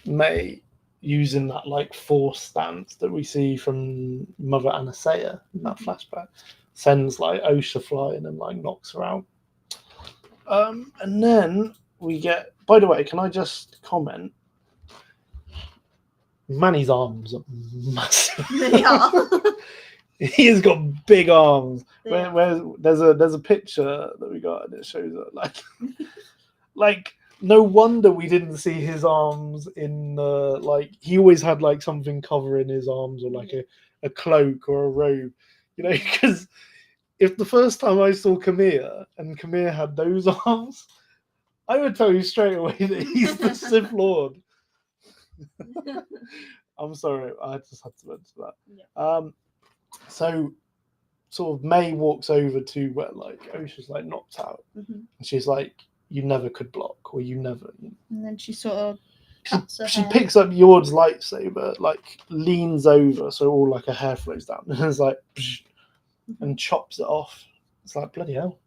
May, using that like force stance that we see from Mother Anastasia in that flashback, sends like Osha flying and like knocks her out. And then we get. By the way, can I just comment? Manny's arms are massive. They are. He has got big arms. Where there's a picture that we got, and it shows it like no wonder we didn't see his arms in the like. He always had like something covering his arms, or like a cloak or a robe, because if the first time I saw Camille and Camille had those arms, I would tell you straight away that he's the Sith Lord. I'm sorry, I just had to mention that. Yeah. So sort of May walks over to where like Osha's like knocked out, and she's like, you never could block, or you never. And then she sort of cuts her she hair. picks up Yord's lightsaber, like leans over so all like her hair flows down, and it's like, and chops it off. It's like, bloody hell.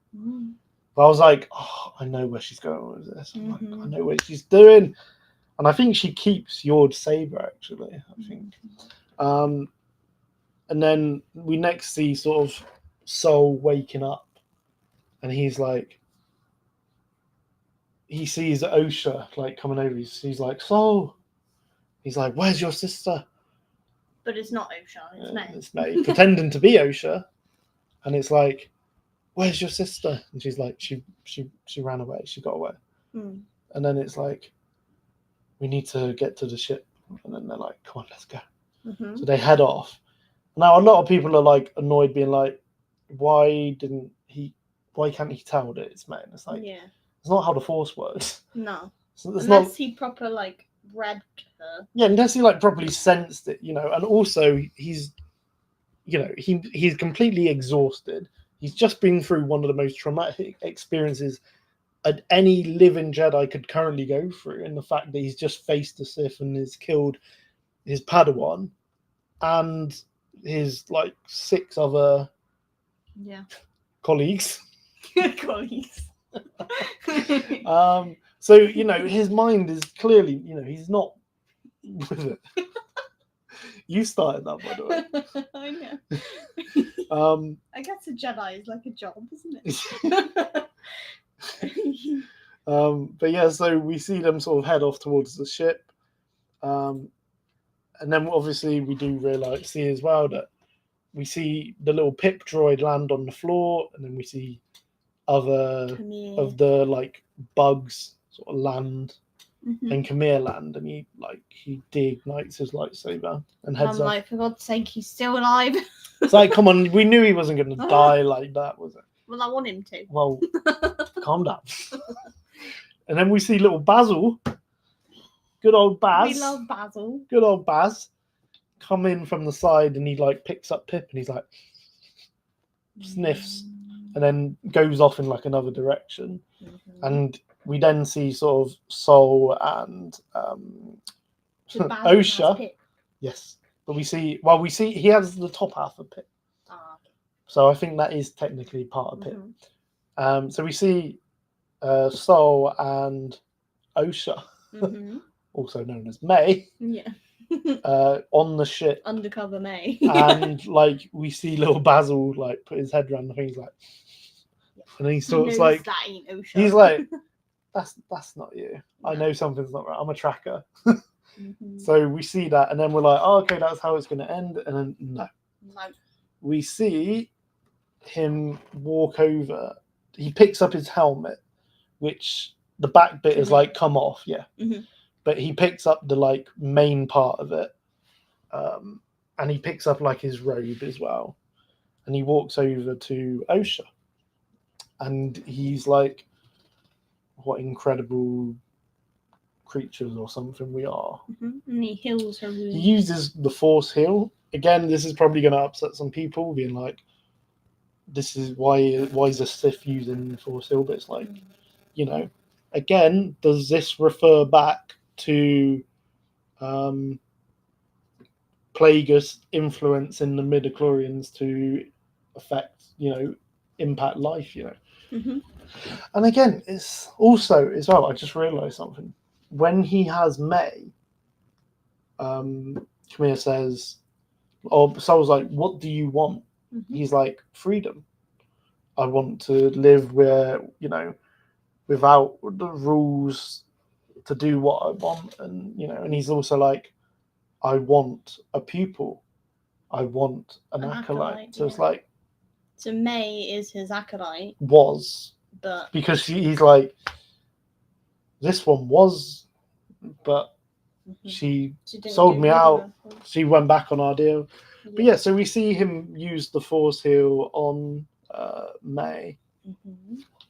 But I was like, oh, I know where she's going with this. Like, I know what she's doing. And I think she keeps Yord's saber, actually. I think. And then we next see sort of Sol waking up, and he's like, he sees Osha like coming over. He's like, Sol. He's like, where's your sister? But it's not Osha. It's May. It's May pretending to be Osha, and it's like, where's your sister? And she's like, she ran away. She got away. And then it's like, we need to get to the ship. And then they're like, come on, let's go. So they head off. Now, a lot of people are like annoyed, being like, why can't he tell that it's May? And it's like, it's not how the Force works. No. Unless he proper like read her. Yeah, unless he like properly sensed it, and also he's completely exhausted. He's just been through one of the most traumatic experiences any living Jedi could currently go through, in the fact that he's just faced the Sith and has killed his Padawan and his like 6 other colleagues. Colleagues. So his mind is clearly, he's not with it. You started that, by the way. I know. I guess a Jedi is like a job, isn't it? But yeah, so we see them sort of head off towards the ship, and then obviously we do see as well that we see the little pip droid land on the floor, and then we see other of the like bugs sort of land, and Camille land, and he deignites his lightsaber and heads off. Like, for God's sake, he's still alive. It's like, come on, we knew he wasn't going to die like that, was it? Well, I want him to. Well, calm down. And then we see little Basil, good old Baz. We love Basil. Good old Baz, come in from the side, and he like picks up Pip, and he's like sniffs, and then goes off in like another direction. And we then see sort of Sol and Osha. Yes, but we see he has the top half of Pip. So I think that is technically part of Pip. So we see Sol and Osha, also known as May, on the ship. Undercover May. And like we see little Basil like put his head around the thing. He's like, and he sort of like, that ain't Osha. He's like, that's not you. No. I know something's not right. I'm a tracker. So we see that, and then we're like, oh, okay, that's how it's going to end. And then no. we see him walk over. He picks up his helmet, which the back bit is like come off, but he picks up the like main part of it, and he picks up like his robe as well, and he walks over to Osha, and he's like, what incredible creatures or something we are. And he heals her wounds. He uses the force heal. Again, this is probably going to upset some people, being like, this is why is a Sith using force heal? But it's like, you know, again, does this refer back to Plagueis influence in the midichlorians to affect, you know, impact life, you know? And again, it's also as well, I just realized something. When he has May, Camille says, or Saul's like, what do you want? He's like, freedom. I want to live where, you know, without the rules, to do what I want. And, you know, and he's also like, I want a pupil. I want an acolyte. So it's like, so May is his acolyte. Was. But because he's like, this one was, but she sold me out. She went back on our deal. But yeah, so we see him use the force heal on May.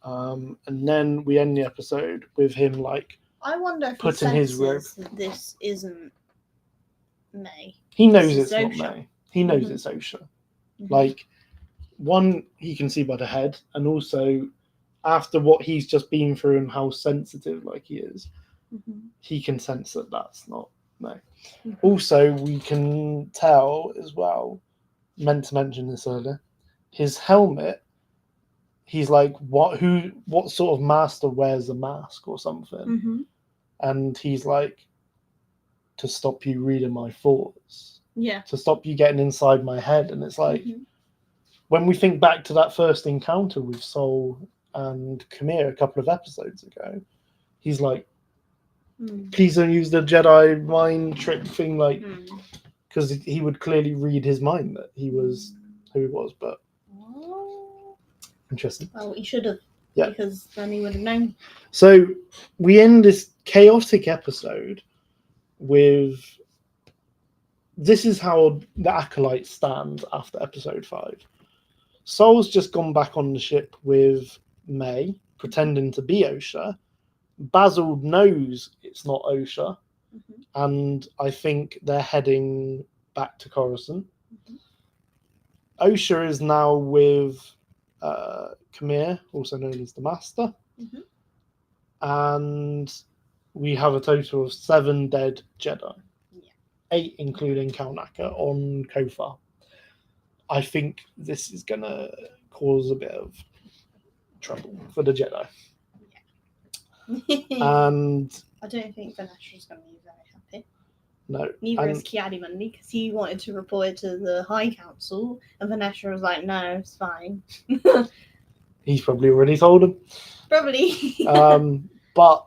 And then we end the episode with him like, I wonder if putting his robe. This isn't May. He knows it's not May. He knows it's Osha. Like, one, he can see by the head, and also after what he's just been through and how sensitive like he is, he can sense that that's not May. Also, we can tell as well, meant to mention this earlier, his helmet, he's like, what sort of master wears a mask or something? And he's like, to stop you reading my thoughts. Yeah. To stop you getting inside my head. And it's like, when we think back to that first encounter with Sol and Camille a couple of episodes ago, he's like, please don't use the Jedi mind trick thing, like, because he would clearly read his mind that he was who he was. But interesting. Well, he should have. Yeah. Because then he would have known. So we end this chaotic episode with, this is how the Acolyte stands after episode 5. Sol's just gone back on the ship with May, pretending to be Osha. Basil knows it's not Osha, and I think they're heading back to Coruscant. Osha is now with Camille, also known as the Master, and we have a total of 7 dead Jedi, 8 including Kalnaka on Kofar. I think this is going to cause a bit of trouble for the Jedi. And I don't think Vanesha's going to be very happy. No. Neither is Kiadi-Mundi, because he wanted to report it to the High Council, and Vanesha was like, no, it's fine. He's probably already told him. Probably. But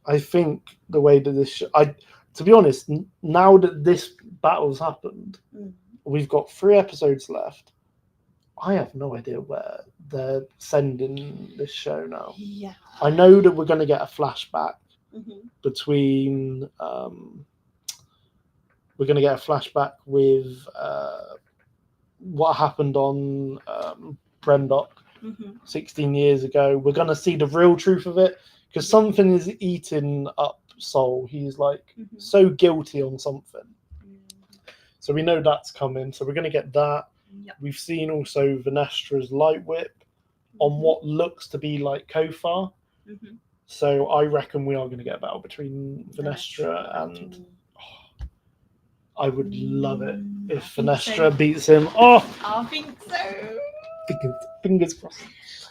I think the way that this... to be honest, now that this battle's happened, we've got 3 episodes left. I have no idea where they're sending this show now. Yeah. I know that we're going to get a flashback between... we're going to get a flashback with what happened on Brendok 16 years ago. We're going to see the real truth of it, because something is eating up Sol. He's like so guilty on something. So we know that's coming. So we're going to get that. Yep. We've seen also Vanestra's light whip on what looks to be like Kofar. So I reckon we are going to get a battle between Vanestra and... I would love it if Vanestra beats him. Oh, I think so. Fingers crossed.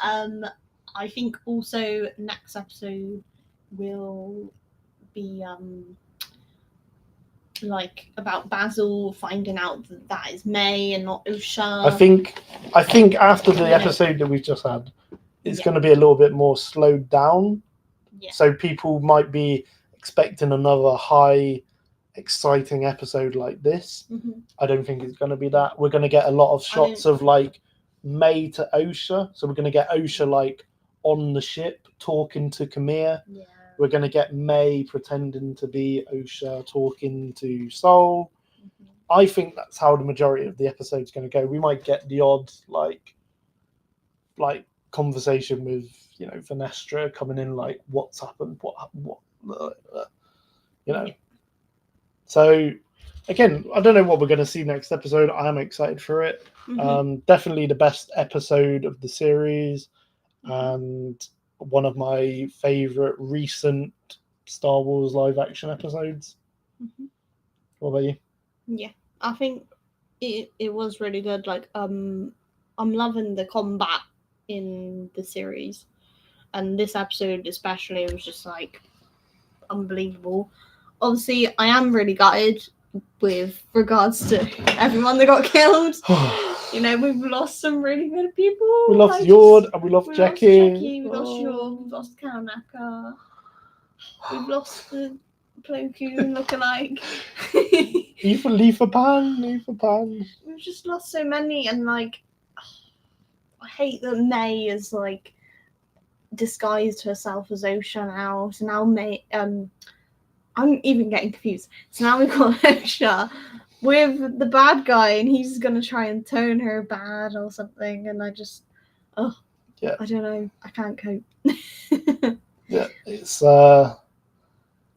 I think also next episode will be like about Basil finding out that is May and not Usha. I think after the episode that we've just had, it's going to be a little bit more slowed down. Yeah. So people might be expecting another high exciting episode like this. Mm-hmm. I don't think it's going to be that. We're going to get a lot of shots of like May to Osha. So we're going to get Osha like on the ship talking to Kamir. Yeah. We're going to get May pretending to be Osha talking to Sol. Mm-hmm. I think that's how the majority of the episode's going to go. We might get the odd like conversation with, you know, Vanestra coming in, like, what's happened, you know. So again, I don't know what we're going to see next episode. I am excited for it. Mm-hmm. Definitely the best episode of the series, Mm-hmm. and one of my favorite recent Star Wars live action episodes. Mm-hmm. What about you? Yeah, I think it was really good. Like, I'm loving the combat in the series, and this episode especially was just like unbelievable. Obviously, I am really gutted with regards to everyone that got killed. You know, we've lost some really good people. We lost Yord and we lost Jackie. We lost Yord, we've lost Karanaka. We've lost the Plo Koon lookalike. Leaf Pan. We've just lost so many, and like, I hate that May is like disguised herself as Osha now. So now May, I'm even getting confused. So now we've got Osha with the bad guy, and he's gonna try and turn her bad or something. And I just, I don't know. I can't cope. Yeah, it's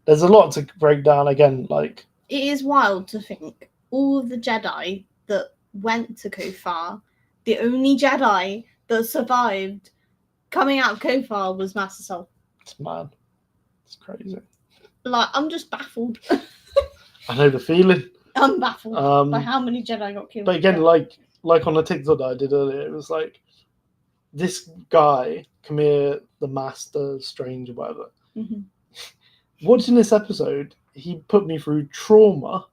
there's a lot to break down again. Like, it is wild to think all of the Jedi that went to Kofar, the only Jedi that survived coming out of Kofar was Master Sol. It's mad. It's crazy. Like, I'm just baffled. I know the feeling. I'm baffled by how many Jedi got killed. But again, like on the TikTok that I did earlier, it was like this guy, Kamir, the Master, Strange, or whatever. Mm-hmm. Watching this episode, he put me through trauma,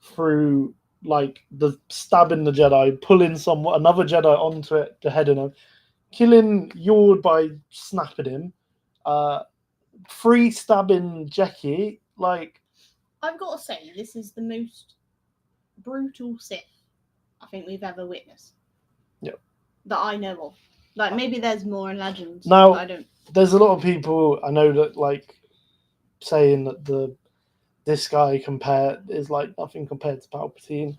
through like the stabbing the Jedi, pulling another Jedi onto it, beheading him, killing Yord by snapping him, free stabbing Jackie. Like, I've got to say, this is the most brutal Sith I think we've ever witnessed. Yep. That I know of. Like, maybe there's more in Legends. Now, but I don't. There's a lot of people I know that like saying that this guy is like nothing compared to Palpatine.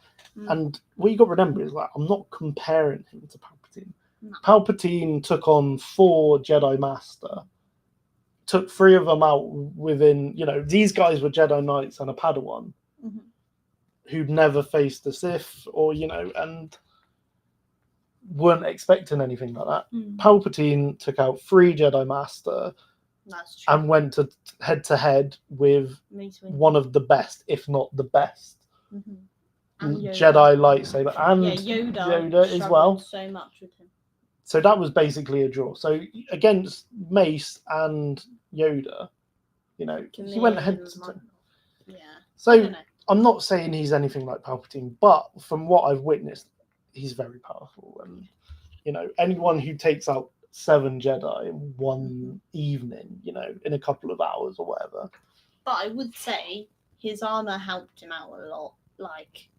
And what you got to remember is, like, I'm not comparing him to Palpatine. No. Palpatine took on 4 Jedi Master, took 3 of them out within, you know, these guys were Jedi Knights and a Padawan who'd never faced a Sith, or, you know, and weren't expecting anything like that. Palpatine took out 3 Jedi Master. That's true. And went to head with one of the best, if not the best, Jedi lightsaber, and Yoda as well. So much with him. So that was basically a draw. So against Mace and Yoda, you know, he went head to toe. Yeah. So I'm not saying he's anything like Palpatine, but from what I've witnessed, he's very powerful. And, you know, anyone who takes out 7 Jedi in one evening, you know, in a couple of hours or whatever. But I would say his armor helped him out a lot, like,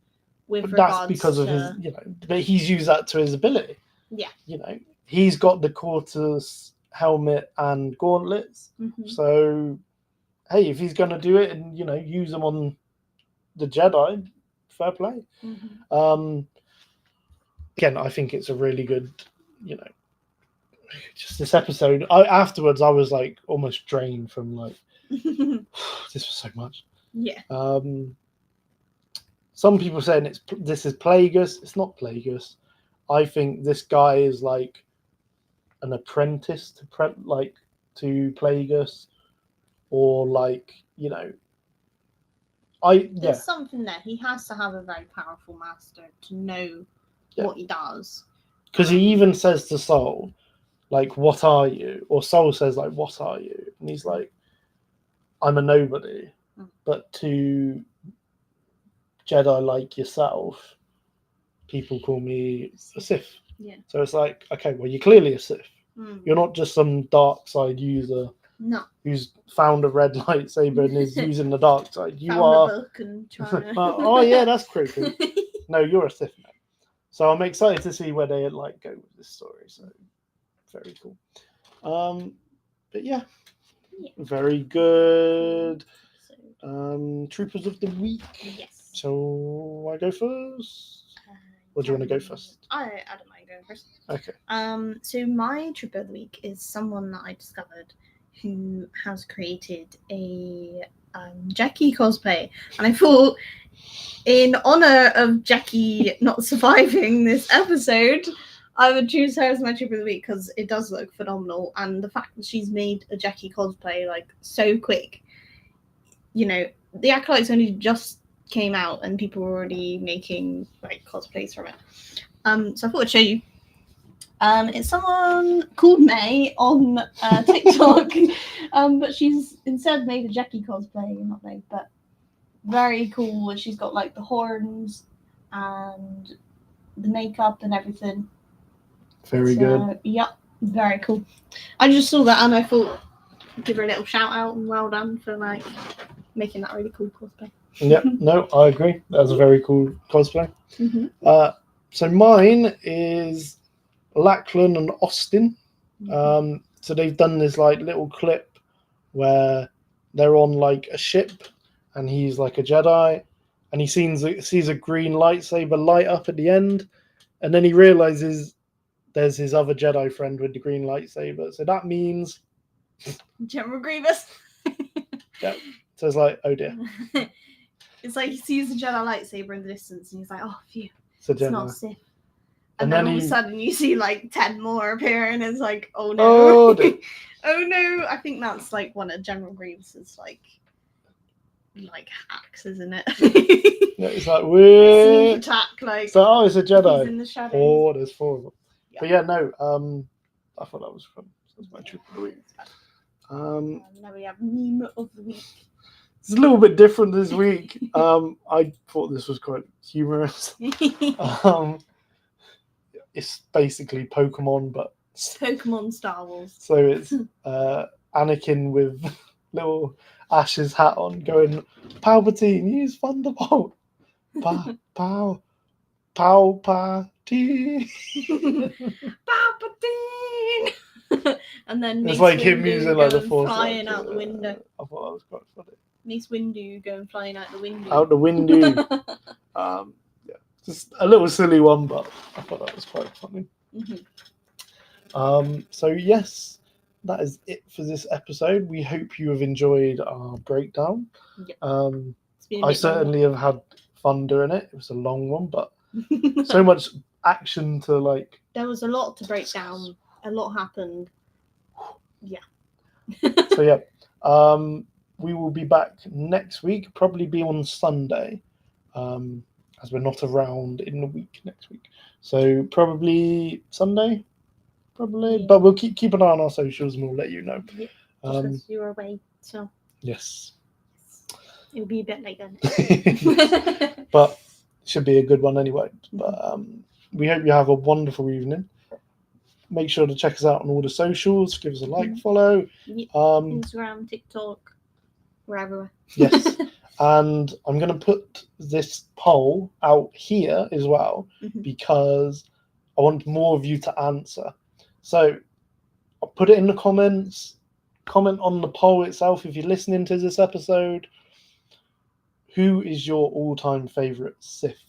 with but regards that's because of his, you know, but he's used that to his ability. Yeah. You know, he's got the Quartus helmet and gauntlets. So, hey, if he's going to do it and, you know, use them on the Jedi, fair play. Again, I think it's a really good, you know, just this episode. Afterwards, I was like almost drained from like this was so much. Yeah. Some people saying this is Plagueis. It's not Plagueis. I think this guy is like an apprentice to Plagueis, or like, you know. There's something there. He has to have a very powerful master to know what he does. Because he even says to Sol, like, what are you? Or Sol says, like, what are you? And he's like, I'm a nobody. But to Jedi like yourself, people call me a Sith. Yeah. So it's like, okay, well, you're clearly a Sith. You're not just some dark side user No. who's found a red lightsaber and is using the dark side. You Found are. a book and trying to... Oh yeah, that's creepy. No, you're a Sith now. So I'm excited to see where they like go with this story. So very cool. But yeah, very good. Troopers of the week. Yes. So I go first. Or do you want to go first? I don't mind going first. Okay. So my trooper of the week is someone that I discovered who has created a Jackie cosplay, and I thought, in honor of Jackie not surviving this episode, I would choose her as my trooper of the week because it does look phenomenal, and the fact that she's made a Jackie cosplay like so quick. You know, the Acolytes only just came out, and people were already making like cosplays from it. So I thought I'd show you. It's someone called May on TikTok, but she's instead made a Jackie cosplay, not made, but very cool. She's got like the horns and the makeup and everything. Very good. Yep, very cool. I just saw that and I thought I'd give her a little shout out and well done for like making that really cool cosplay. Yeah, no, I agree. That's a very cool cosplay. Mm-hmm. So mine is Lachlan and Austin. So they've done this like little clip where they're on like a ship and he's like a Jedi and he sees a green lightsaber light up at the end and then he realizes there's his other Jedi friend with the green lightsaber. So that means General Grievous. Yeah. So it's like, oh dear. It's like he sees the Jedi lightsaber in the distance and he's like, oh phew, it's Jedi. not Sith. And then all of a sudden you see like 10 more appear and it's like, oh no. Oh, dear. Oh no. I think that's like one of General Grievous's like hacks, isn't it? Yeah, it's like weird. Sneak attack, like So oh, it's a Jedi. he's in the shadows. Oh, there's 4 of them. Yeah. But yeah, no. I thought that was fun. That's my trip of the week. Now we have meme of the week. It's a little bit different this week. I thought this was quite humorous. It's basically Pokemon, but Pokemon Star Wars. So it's Anakin with little Ash's hat on, going, "Palpatine, use Thunderbolt, pow, Palpatine." Palpatine. And then it's like him using like the Force flying out the window. I thought that was quite funny. Mace Windu going flying out the window. Out the window. Yeah, just a little silly one, but I thought that was quite funny. Mm-hmm. So yes, that is it for this episode. We hope you have enjoyed our breakdown. Yep. I certainly have had fun doing it. It was a long one, but so much action to like. There was a lot to break down. A lot happened. Yeah. So yeah, we will be back next week. Probably be on Sunday, as we're not around in the week next week. So probably Sunday. Probably, but we'll keep an eye on our socials and we'll let you know. Yeah, because you're away, so yes, it'll be a bit later. But it should be a good one anyway. But we hope you have a wonderful evening. Make sure to check us out on all the socials. Give us a like, follow. Instagram, TikTok, we're everywhere. Yes, and I'm going to put this poll out here as well because I want more of you to answer. So I'll put it in the comments. Comment on the poll itself if you're listening to this episode. Who is your all-time favorite Sith?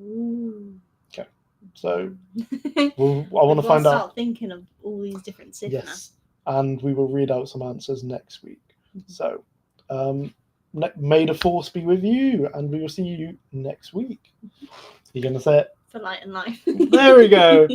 Ooh. Okay, so I want to find out. Start thinking of all these different Sith. Yes, and we will read out some answers next week. So may the Force be with you, and we will see you next week. You're going to say it? For light and life. There we go.